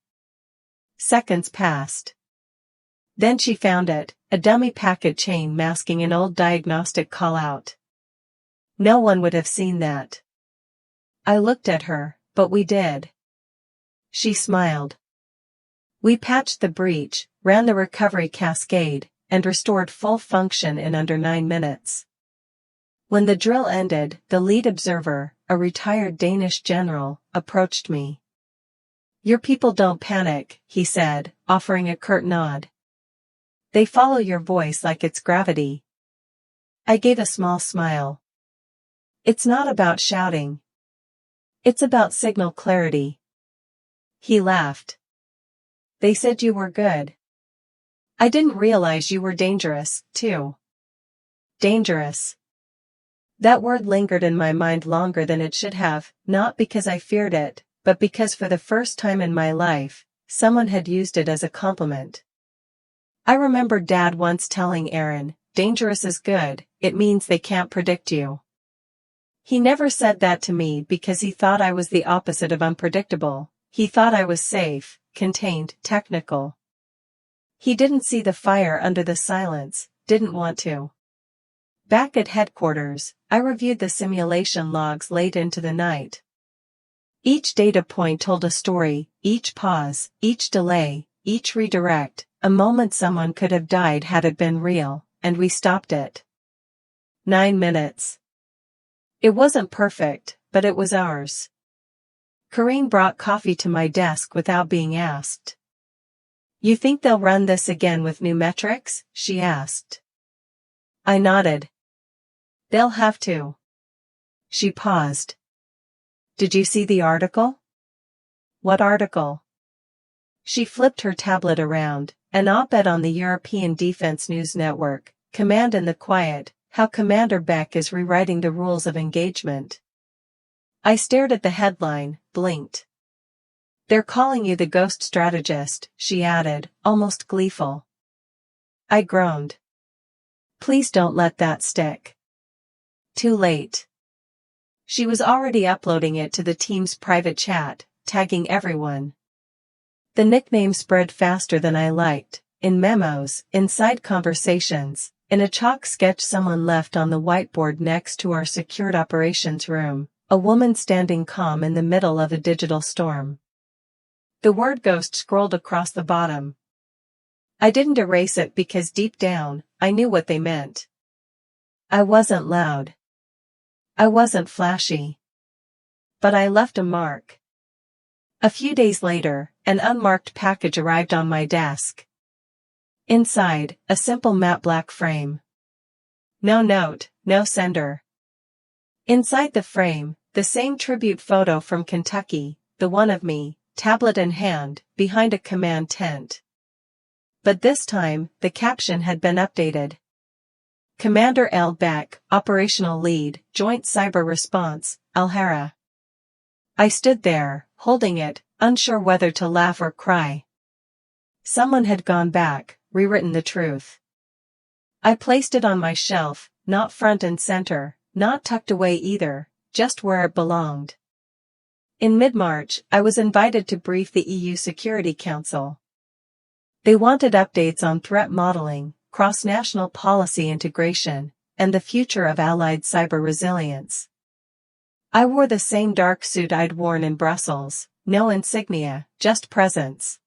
[SPEAKER 1] Seconds passed. Then she found it, a dummy packet chain masking an old diagnostic callout. No one would have seen that. I looked at her, but we did. She smiled. We patched the breach, ran the recovery cascade, and restored full function in under 9 minutes. When the drill ended, the lead observer, a retired Danish general, approached me. Your people don't panic, he said, offering a curt nod. They follow your voice like it's gravity. I gave a small smile. It's not about shouting. It's about signal clarity. He laughed. They said you were good. I didn't realize you were dangerous, too. Dangerous. That word lingered in my mind longer than it should have, not because I feared it, but because for the first time in my life, someone had used it as a compliment. I remember Dad once telling Aaron, dangerous is good, it means they can't predict you. He never said that to me because he thought I was the opposite of unpredictable. He thought I was safe, contained, technical. He didn't see the fire under the silence, didn't want to. Back at headquarters, I reviewed the simulation logs late into the night. Each data point told a story, each pause, each delay, each redirect, a moment someone could have died had it been real, and we stopped it. 9 minutes. It wasn't perfect, but it was ours. Corrine brought coffee to my desk without being asked. You think they'll run this again with new metrics? She asked. I nodded. They'll have to. She paused. Did you see the article? What article? She flipped her tablet around, an op-ed on the European Defense News Network, Command in the Quiet, how Commander Beck is rewriting the rules of engagement. I stared at the headline, blinked. They're calling you the ghost strategist, she added, almost gleeful. I groaned. Please don't let that stick. Too late. She was already uploading it to the team's private chat, tagging everyone. The nickname spread faster than I liked, in memos, inside conversations, in a chalk sketch someone left on the whiteboard next to our secured operations room, a woman standing calm in the middle of a digital storm. The word ghost scrolled across the bottom. I didn't erase it because deep down, I knew what they meant. I wasn't loud. I wasn't flashy. But I left a mark. A few days later, an unmarked package arrived on my desk. Inside, a simple matte black frame. No note, no sender. Inside the frame, the same tribute photo from Kentucky, the one of me, tablet in hand, behind a command tent. But this time, the caption had been updated. Commander L. Beck, Operational Lead, Joint Cyber Response, Al-Hara. I stood there, holding it, unsure whether to laugh or cry. Someone had gone back, rewritten the truth. I placed it on my shelf, not front and center, not tucked away either, just where it belonged. In mid-March, I was invited to brief the EU Security Council. They wanted updates on threat modeling, cross-national policy integration, and the future of allied cyber resilience. I wore the same dark suit I'd worn in Brussels, no insignia, just presence.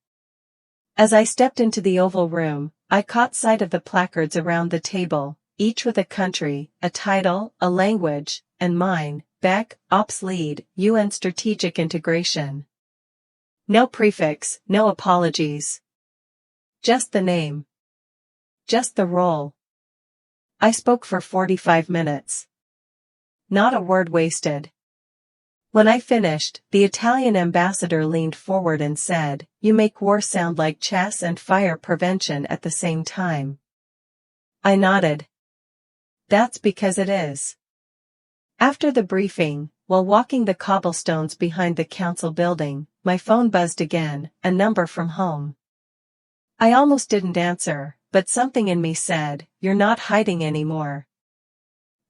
[SPEAKER 1] As I stepped into the Oval Room, I caught sight of the placards around the table, each with a country, a title, a language, and mine, Beck, Ops Lead, UN Strategic Integration. No prefix, no apologies. Just the name. Just the role. I spoke for 45 minutes. Not a word wasted. When I finished, the Italian ambassador leaned forward and said, "You make war sound like chess and fire prevention at the same time." I nodded. That's because it is. After the briefing, while walking the cobblestones behind the council building, my phone buzzed again, a number from home. I almost didn't answer, but something in me said, "You're not hiding anymore."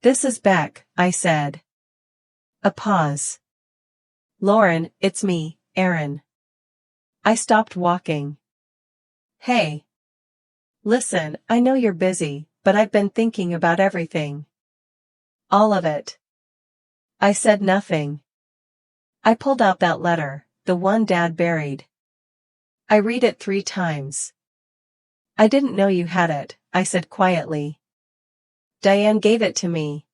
[SPEAKER 1] "This is Beck," I said. A pause. "Lauren, it's me, Aaron." I stopped walking. "Hey. Listen, I know you're busy, but I've been thinking about everything." "All of it." I said nothing. I pulled out that letter, the one Dad buried. I read it 3 times. "I didn't know you had it," I said quietly. "Diane gave it to me."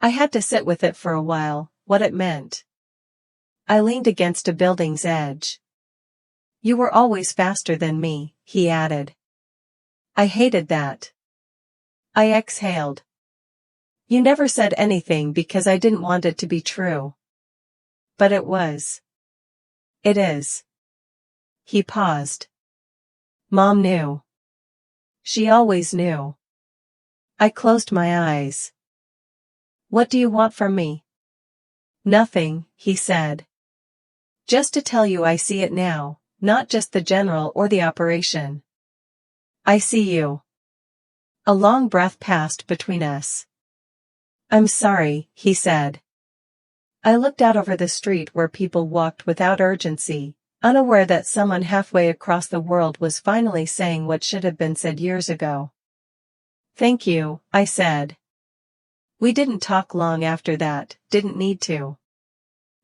[SPEAKER 1] I had to sit with it for a while, what it meant. I leaned against a building's edge. "You were always faster than me," he added. I hated that. I exhaled. "You never said anything because I didn't want it to be true." "But it was." "It is." He paused. "Mom knew. She always knew." I closed my eyes. "What do you want from me?" "Nothing," he said. "Just to tell you I see it now, not just the general or the operation." "I see you." A long breath passed between us. "I'm sorry," he said. I looked out over the street where people walked without urgency, unaware that someone halfway across the world was finally saying what should have been said years ago. "Thank you," I said. We didn't talk long after that, didn't need to.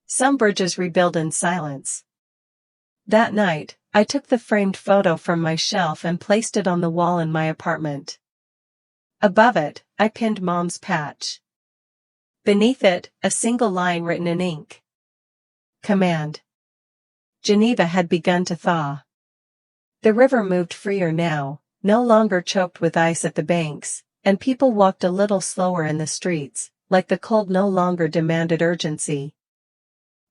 [SPEAKER 1] Some bridges rebuild in silence. That night, I took the framed photo from my shelf and placed it on the wall in my apartment. Above it, I pinned Mom's patch. Beneath it, a single line written in ink. Command. Geneva had begun to thaw. The river moved freer now, no longer choked with ice at the banks, and people walked a little slower in the streets, like the cold no longer demanded urgency.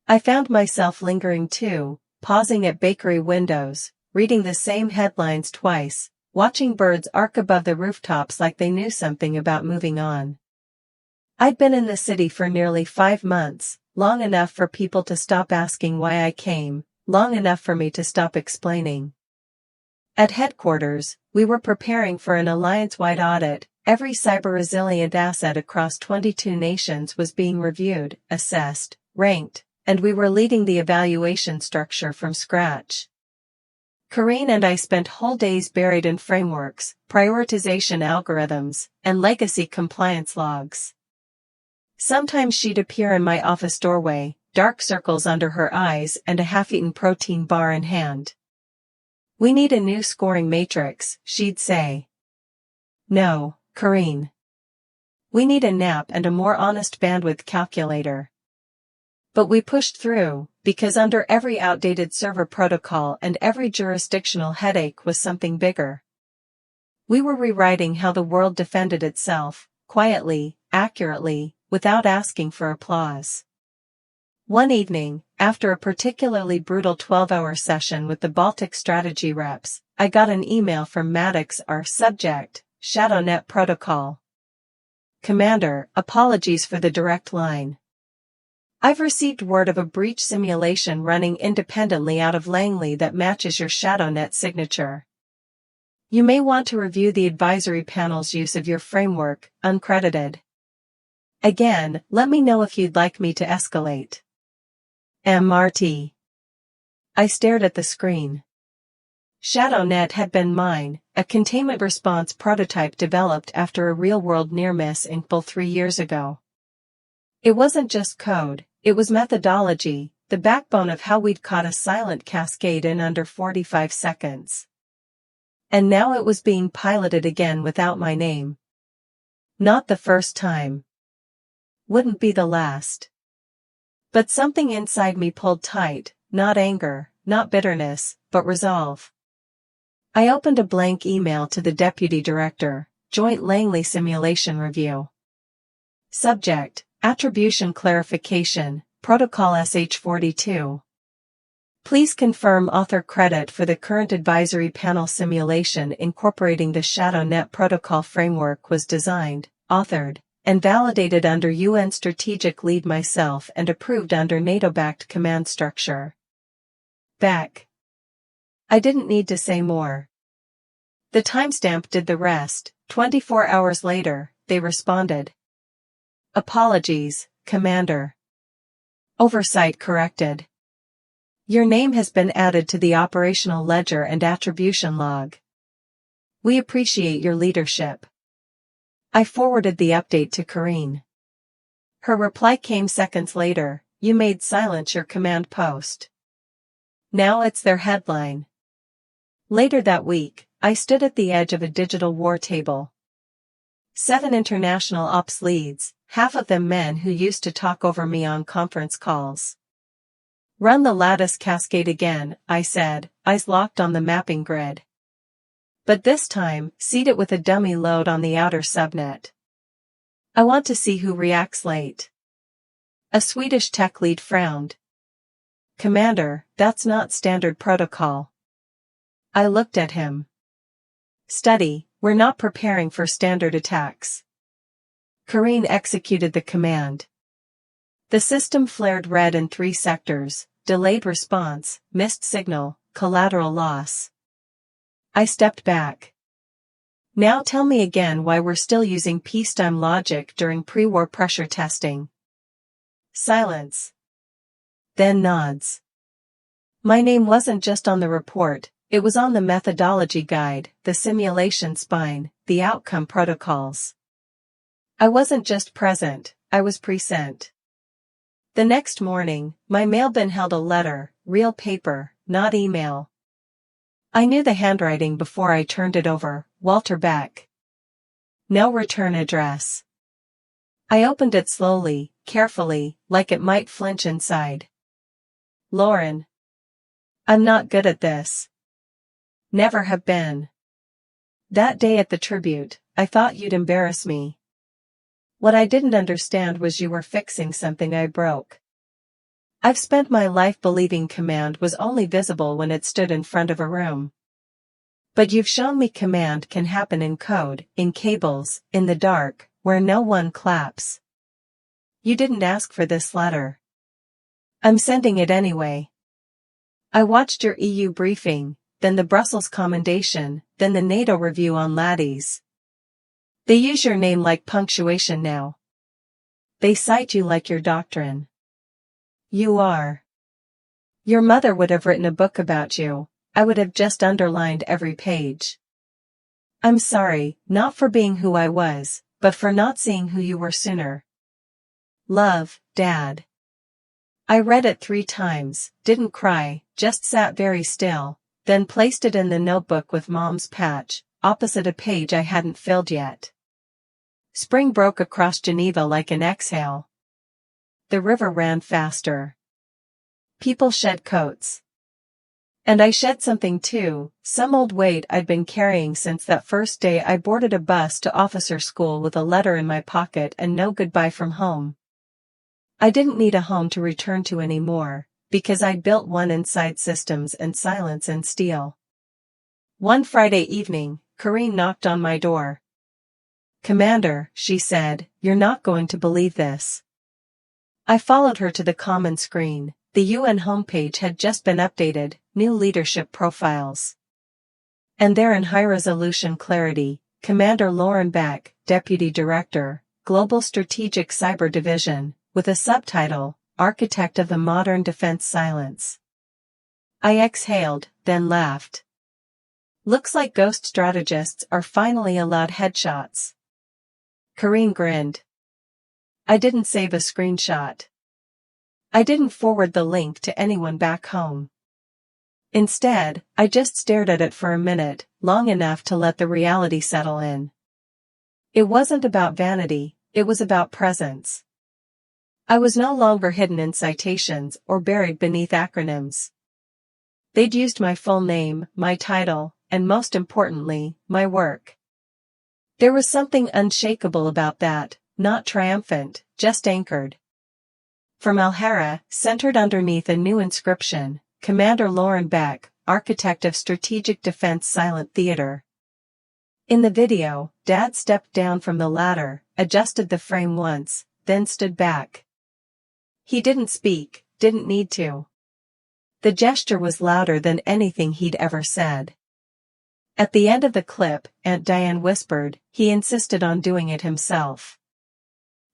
[SPEAKER 1] I found myself lingering too, pausing at bakery windows, reading the same headlines twice, watching birds arc above the rooftops like they knew something about moving on. I'd been in the city for nearly 5 months, long enough for people to stop asking why I came, long enough for me to stop explaining. At headquarters, we were preparing for an alliance-wide audit. Every cyber-resilient asset across 22 nations was being reviewed, assessed, ranked, and we were leading the evaluation structure from scratch. Corrine and I spent whole days buried in frameworks, prioritization algorithms, and legacy compliance logs. Sometimes she'd appear in my office doorway, dark circles under her eyes and a half-eaten protein bar in hand. "We need a new scoring matrix," she'd say. "No, Corrine. We need a nap and a more honest bandwidth calculator." But we pushed through, because under every outdated server protocol and every jurisdictional headache was something bigger. We were rewriting how the world defended itself, quietly, accurately, without asking for applause. One evening, after a particularly brutal 12-hour session with the Baltic strategy reps, I got an email from Maddox, our subject, ShadowNet Protocol. "Commander, apologies for the direct line. I've received word of a breach simulation running independently out of Langley that matches your ShadowNet signature. You may want to review the advisory panel's use of your framework, uncredited. Again, let me know if you'd like me to escalate. MRT." I stared at the screen. ShadowNet had been mine, a containment response prototype developed after a real-world near-miss in Bull 3 years ago. It wasn't just code, it was methodology, the backbone of how we'd caught a silent cascade in under 45 seconds. And now it was being piloted again without my name. Not the first time. Wouldn't be the last. But something inside me pulled tight, not anger, not bitterness, but resolve. I opened a blank email to the Deputy Director, Joint Langley Simulation Review. Subject, Attribution Clarification, Protocol SH42. Please confirm author credit for the current advisory panel simulation incorporating the ShadowNet protocol framework was designed, authored, and validated under UN Strategic Lead myself and approved under NATO-backed command structure. Beck. I didn't need to say more. The timestamp did the rest. 24 hours later, they responded. Apologies, Commander. Oversight corrected. Your name has been added to the operational ledger and attribution log. We appreciate your leadership. I forwarded the update to Karine. Her reply came seconds later, you made silence your command post. Now it's their headline. Later that week, I stood at the edge of a digital war table. 7 international ops leads, half of them men who used to talk over me on conference calls. Run the loudest cascade again, I said, eyes locked on the mapping grid. But this time, seed it with a dummy load on the outer subnet. I want to see who reacts late. A Swedish tech lead frowned. Commander, that's not standard protocol. I looked at him. Study, we're not preparing for standard attacks. Karine executed the command. The system flared red in 3 sectors, delayed response, missed signal, collateral loss. I stepped back. Now tell me again why we're still using peacetime logic during pre-war pressure testing. Silence. Then nods. My name wasn't just on the report, it was on the methodology guide, the simulation spine, the outcome protocols. I wasn't just present, I was present. The next morning, my mail bin held a letter, real paper, not email. I knew the handwriting before I turned it over, Walter Beck. No return address. I opened it slowly, carefully, like it might flinch inside. Lauren. I'm not good at this. Never have been. That day at the tribute, I thought you'd embarrass me. What I didn't understand was you were fixing something I broke. I've spent my life believing command was only visible when it stood in front of a room. But you've shown me command can happen in code, in cables, in the dark, where no one claps. You didn't ask for this letter. I'm sending it anyway. I watched your EU briefing, then the Brussels commendation, then the NATO review on laddies. They use your name like punctuation now. They cite you like your doctrine. You are. Your mother would have written a book about you, I would have just underlined every page. I'm sorry, not for being who I was, but for not seeing who you were sooner. Love, Dad. I read it 3 times, didn't cry, just sat very still, then placed it in the notebook with Mom's patch, opposite a page I hadn't filled yet. Spring broke across Geneva like an exhale. The river ran faster. People shed coats. And I shed something too, some old weight I'd been carrying since that first day I boarded a bus to officer school with a letter in my pocket and no goodbye from home. I didn't need a home to return to anymore, because I'd built one inside systems and silence and steel. One Friday evening, Karine knocked on my door. Commander, she said, you're not going to believe this. I followed her to the common screen. The UN homepage had just been updated, new leadership profiles. And there in high-resolution clarity, Commander Lauren Beck, Deputy Director, Global Strategic Cyber Division, with a subtitle, Architect of the Modern Defense Silence. I exhaled, then laughed. Looks like ghost strategists are finally allowed headshots. Karine grinned. I didn't save a screenshot. I didn't forward the link to anyone back home. Instead, I just stared at it for a minute, long enough to let the reality settle in. It wasn't about vanity, it was about presence. I was no longer hidden in citations or buried beneath acronyms. They'd used my full name, my title, and most importantly, my work. There was something unshakable about that, not triumphant, just anchored. From Alhara, centered underneath a new inscription, Commander Lauren Beck, Architect of Strategic Defense Silent Theater. In the video, Dad stepped down from the ladder, adjusted the frame once, then stood back. He didn't speak, didn't need to. The gesture was louder than anything he'd ever said. At the end of the clip, Aunt Diane whispered, he insisted on doing it himself.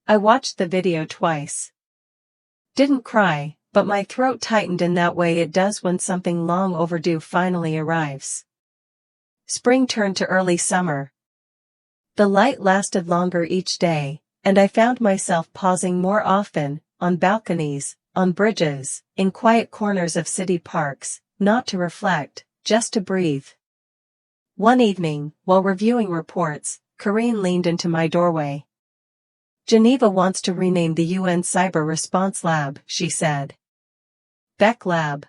[SPEAKER 1] I watched the video twice. Didn't cry, but my throat tightened in that way it does when something long overdue finally arrives. Spring turned to early summer. The light lasted longer each day, and I found myself pausing more often, on balconies, on bridges, in quiet corners of city parks, not to reflect, just to breathe. One evening, while reviewing reports, Corinne leaned into my doorway. Geneva wants to rename the UN Cyber Response Lab, she said. Beck Lab.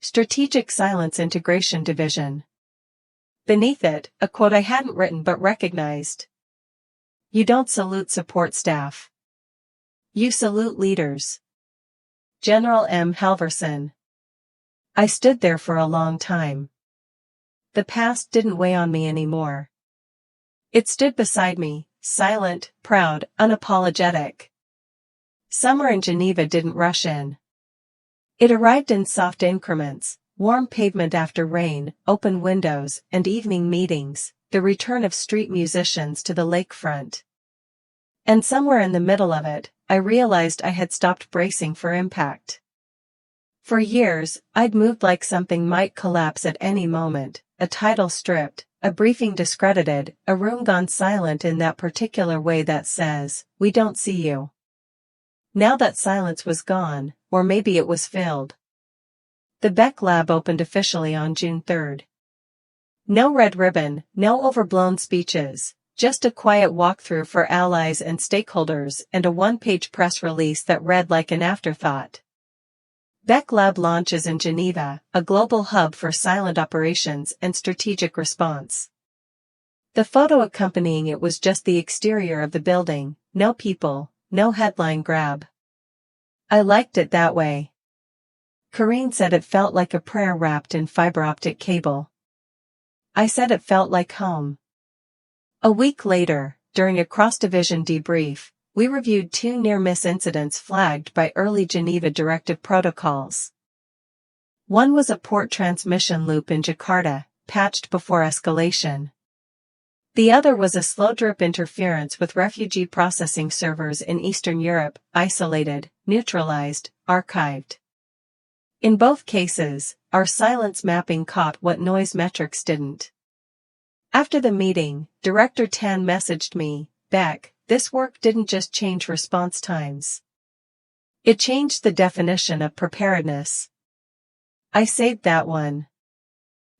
[SPEAKER 1] Strategic Silence Integration Division. Beneath it, a quote I hadn't written but recognized. You don't salute support staff. You salute leaders. General M. Halverson. I stood there for a long time. The past didn't weigh on me anymore. It stood beside me, silent, proud, unapologetic. Summer in Geneva didn't rush in. It arrived in soft increments, warm pavement after rain, open windows, and evening meetings, the return of street musicians to the lakefront. And somewhere in the middle of it, I realized I had stopped bracing for impact. For years, I'd moved like something might collapse at any moment, a title stripped, a briefing discredited, a room gone silent in that particular way that says, we don't see you. Now that silence was gone, or maybe it was filled. The Beck Lab opened officially on June 3rd. No red ribbon, no overblown speeches, just a quiet walkthrough for allies and stakeholders and a one-page press release that read like an afterthought. Beck Lab launches in Geneva, a global hub for silent operations and strategic response. The photo accompanying it was just the exterior of the building, no people, no headline grab. I liked it that way. Corinne said it felt like a prayer wrapped in fiber optic cable. I said it felt like home. A week later, during a cross-division debrief, we reviewed 2 near-miss incidents flagged by early Geneva directive protocols. One was a port transmission loop in Jakarta, patched before escalation. The other was a slow-drip interference with refugee processing servers in Eastern Europe, isolated, neutralized, archived. In both cases, our silence mapping caught what noise metrics didn't. After the meeting, Director Tan messaged me, Beck, this work didn't just change response times. It changed the definition of preparedness. I saved that one.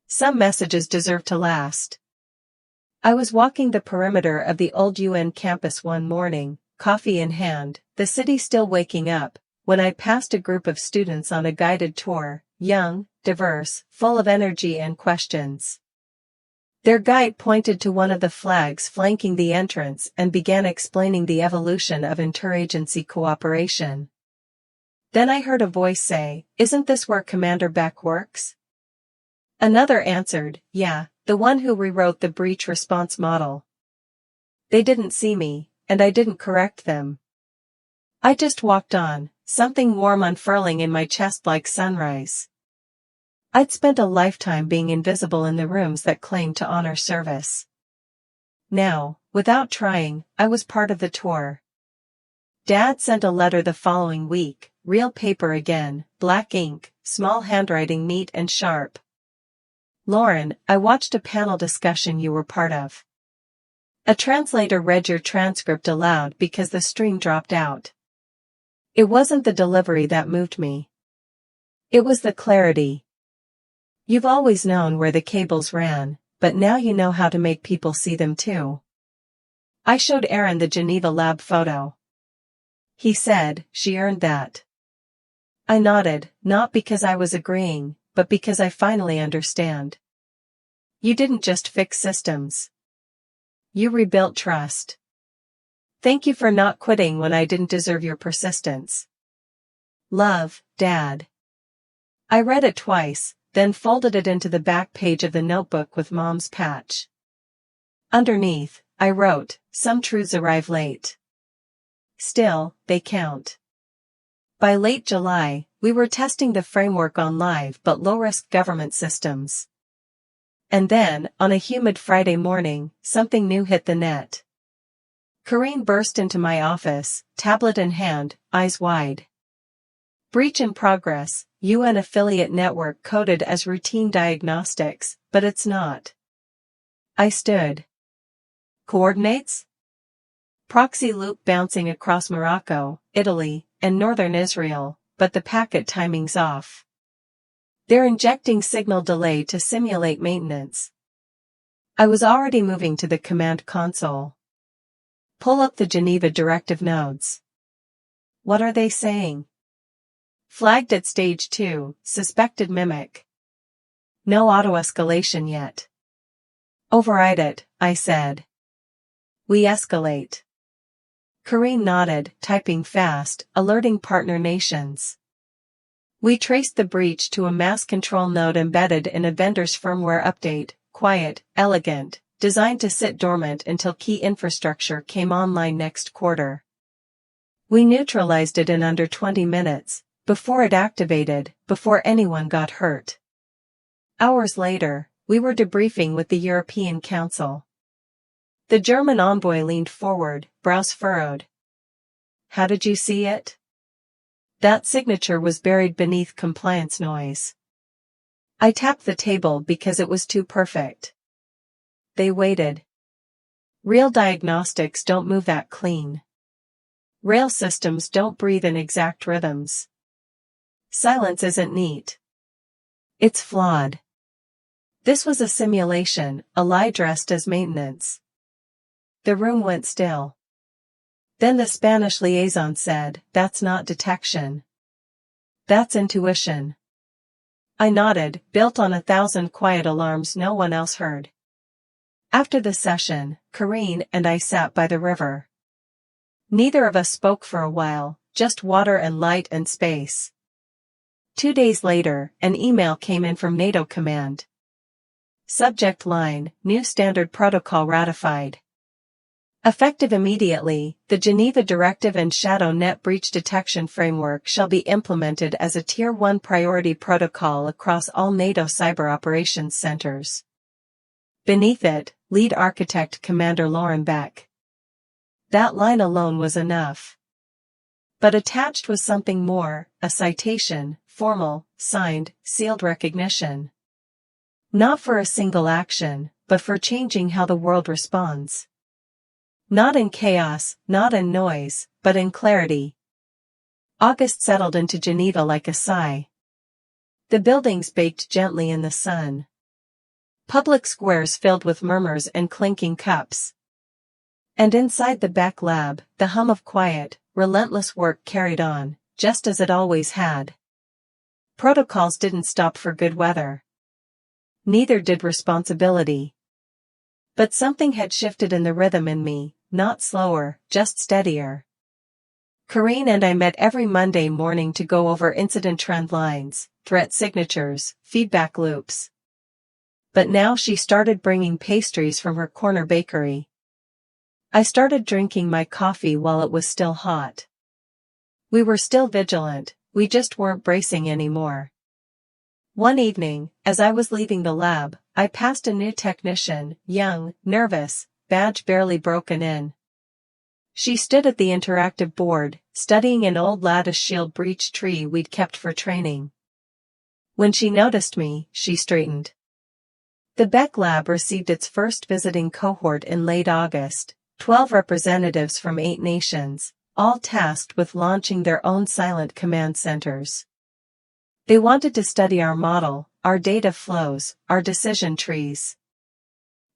[SPEAKER 1] Some messages deserve to last. I was walking the perimeter of the old UN campus one morning, coffee in hand, the city still waking up, when I passed a group of students on a guided tour, young, diverse, full of energy and questions. Their guide pointed to one of the flags flanking the entrance and began explaining the evolution of interagency cooperation. Then I heard a voice say, "Isn't this where Commander Beck works?" Another answered, "Yeah, the one who rewrote the breach response model." They didn't see me, and I didn't correct them. I just walked on, something warm unfurling in my chest like sunrise. I'd spent a lifetime being invisible in the rooms that claimed to honor service. Now, without trying, I was part of the tour. Dad sent a letter the following week, real paper again, black ink, small handwriting neat and sharp. Lauren, I watched a panel discussion you were part of. A translator read your transcript aloud because the stream dropped out. It wasn't the delivery that moved me. It was the clarity. You've always known where the cables ran, but now you know how to make people see them too. I showed Aaron the Geneva lab photo. He said, "She earned that." I nodded, not because I was agreeing, but because I finally understand. You didn't just fix systems. You rebuilt trust. Thank you for not quitting when I didn't deserve your persistence. Love, Dad. I read it twice, then folded it into the back page of the notebook with Mom's patch. Underneath, I wrote, "Some truths arrive late. Still, they count." By late July, we were testing the framework on live but low-risk government systems. And then, on a humid Friday morning, something new hit the net. Corrine burst into my office, tablet in hand, eyes wide. "Breach in progress, UN affiliate network coded as routine diagnostics, but it's not." I stood. Coordinates? Proxy loop bouncing across Morocco, Italy, and northern Israel, but the packet timing's off. They're injecting signal delay to simulate maintenance. I was already moving to the command console. Pull up the Geneva directive nodes. What are they saying? Flagged at stage 2, suspected mimic. No auto-escalation yet. Override it, I said. We escalate. Corrine nodded, typing fast, alerting partner nations. We traced the breach to a mass control node embedded in a vendor's firmware update, quiet, elegant, designed to sit dormant until key infrastructure came online next quarter. We neutralized it in under 20 minutes, before it activated, before anyone got hurt. Hours later, we were debriefing with the European Council. The German envoy leaned forward, brows furrowed. How did you see it? That signature was buried beneath compliance noise. I tapped the table because it was too perfect. They waited. Real diagnostics don't move that clean. Rail systems don't breathe in exact rhythms. Silence isn't neat. It's flawed. This was a simulation, a lie dressed as maintenance. The room went still. Then the Spanish liaison said, "That's not detection. That's intuition." I nodded, built on 1,000 quiet alarms no one else heard. After the session, Corrine and I sat by the river. Neither of us spoke for a while, just water and light and space. 2 days later, an email came in from NATO Command. Subject line, "New Standard Protocol ratified." Effective immediately, the Geneva Directive and Shadow Net Breach Detection Framework shall be implemented as a Tier 1 priority protocol across all NATO Cyber Operations Centers. Beneath it, Lead Architect Commander Lauren Beck. That line alone was enough. But attached was something more, a citation, formal, signed, sealed recognition. Not for a single action, but for changing how the world responds. Not in chaos, not in noise, but in clarity. August settled into Geneva like a sigh. The buildings baked gently in the sun. Public squares filled with murmurs and clinking cups. And inside the Beck lab, the hum of quiet, relentless work carried on, just as it always had. Protocols didn't stop for good weather. Neither did responsibility. But something had shifted in the rhythm in me. Not slower, just steadier. Corrine and I met every Monday morning to go over incident trend lines, threat signatures, feedback loops. But now she started bringing pastries from her corner bakery. I started drinking my coffee while it was still hot. We were still vigilant, we just weren't bracing anymore. One evening, as I was leaving the lab, I passed a new technician, young, nervous, badge barely broken in. She stood at the interactive board, studying an old lattice shield breach tree we'd kept for training. When she noticed me, she straightened. The Beck lab received its first visiting cohort in late August, 12 representatives from 8 nations, all tasked with launching their own silent command centers. They wanted to study our model, our data flows, our decision trees.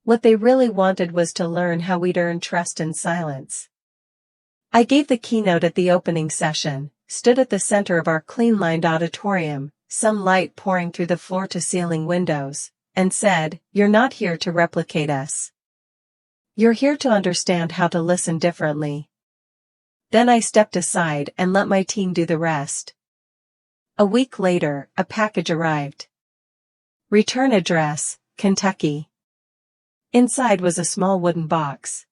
[SPEAKER 1] What they really wanted was to learn how we'd earn trust in silence. I gave the keynote at the opening session, stood at the center of our clean-lined auditorium, some light pouring through the floor-to-ceiling windows, and said, "You're not here to replicate us. You're here to understand how to listen differently." Then I stepped aside and let my team do the rest. A week later, a package arrived. Return address, Kentucky. Inside was a small wooden box.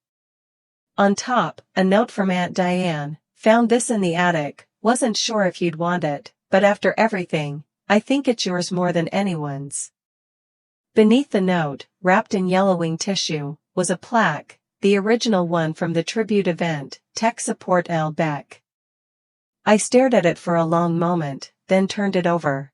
[SPEAKER 1] On top, a note from Aunt Diane, "Found this in the attic, wasn't sure if you'd want it, but after everything, I think it's yours more than anyone's." Beneath the note, wrapped in yellowing tissue, was a plaque, the original one from the tribute event, Tech Support Beck. I stared at it for a long moment, then turned it over.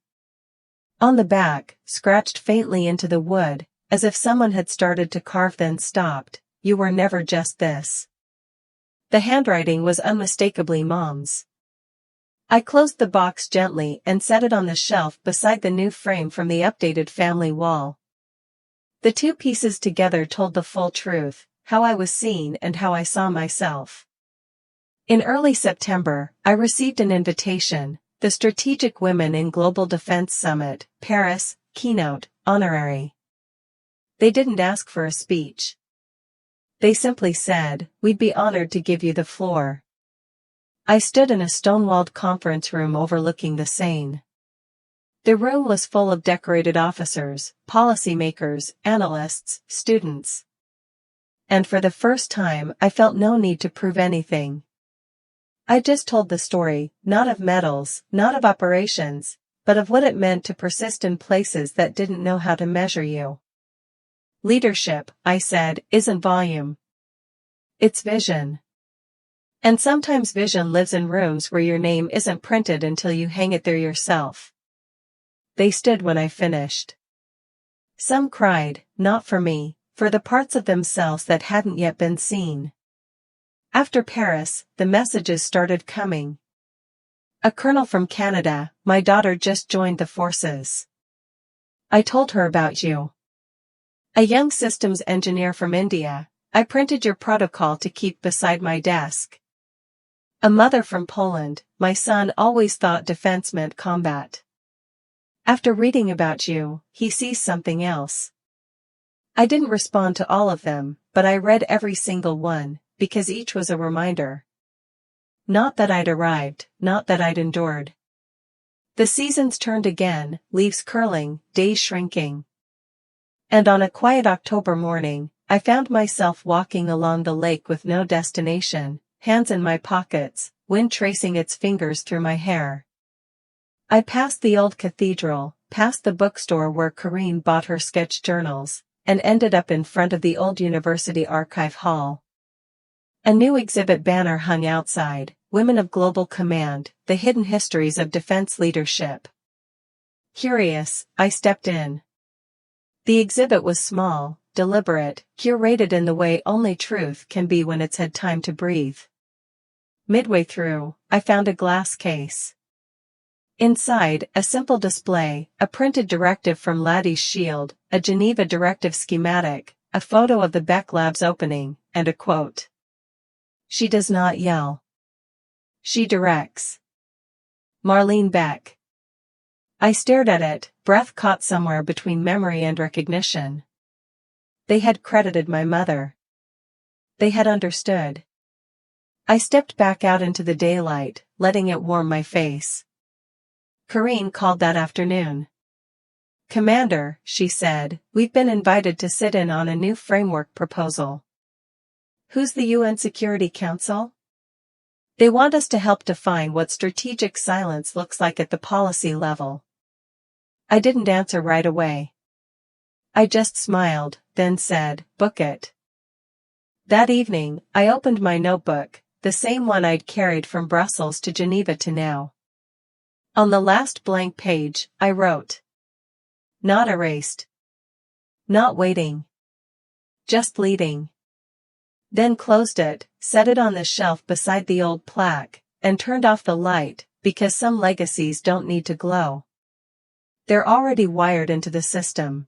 [SPEAKER 1] On the back, scratched faintly into the wood, as if someone had started to carve then stopped, "You were never just this." The handwriting was unmistakably Mom's. I closed the box gently and set it on the shelf beside the new frame from the updated family wall. The two pieces together told the full truth, how I was seen and how I saw myself. In early September, I received an invitation, the Strategic Women in Global Defense Summit, Paris, keynote, honorary. They didn't ask for a speech. They simply said, "We'd be honored to give you the floor." I stood in a stone-walled conference room overlooking the Seine. The room was full of decorated officers, policymakers, analysts, students. And for the first time, I felt no need to prove anything. I just told the story, not of medals, not of operations, but of what it meant to persist in places that didn't know how to measure you. Leadership, I said, isn't volume. It's vision. And sometimes vision lives in rooms where your name isn't printed until you hang it there yourself. They stood when I finished. Some cried, not for me, for the parts of themselves that hadn't yet been seen. After Paris, the messages started coming. "A colonel from Canada, my daughter just joined the forces. I told her about you. A young systems engineer from India, I printed your protocol to keep beside my desk. A mother from Poland, my son always thought defense meant combat. After reading about you, he sees something else." I didn't respond to all of them, but I read every single one, because each was a reminder. Not that I'd arrived, not that I'd endured. The seasons turned again, leaves curling, days shrinking. And on a quiet October morning, I found myself walking along the lake with no destination, hands in my pockets, wind tracing its fingers through my hair. I passed the old cathedral, past the bookstore where Corinne bought her sketch journals, and ended up in front of the old University Archive Hall. A new exhibit banner hung outside, "Women of Global Command, the Hidden Histories of Defense Leadership." Curious, I stepped in. The exhibit was small, deliberate, curated in the way only truth can be when it's had time to breathe. Midway through, I found a glass case. Inside, a simple display, a printed directive from Laddie's Shield, a Geneva directive schematic, a photo of the Beck Lab's opening, and a quote. "She does not yell. She directs." Marlene Beck. I stared at it, breath caught somewhere between memory and recognition. They had credited my mother. They had understood. I stepped back out into the daylight, letting it warm my face. Corinne called that afternoon. "Commander," she said, "we've been invited to sit in on a new framework proposal." "Who's the UN Security Council?" "They want us to help define what strategic silence looks like at the policy level." I didn't answer right away. I just smiled, then said, "Book it." That evening, I opened my notebook, the same one I'd carried from Brussels to Geneva to now. On the last blank page, I wrote, "Not erased. Not waiting. Just leading." Then closed it, set it on the shelf beside the old plaque, and turned off the light, because some legacies don't need to glow. They're already wired into the system.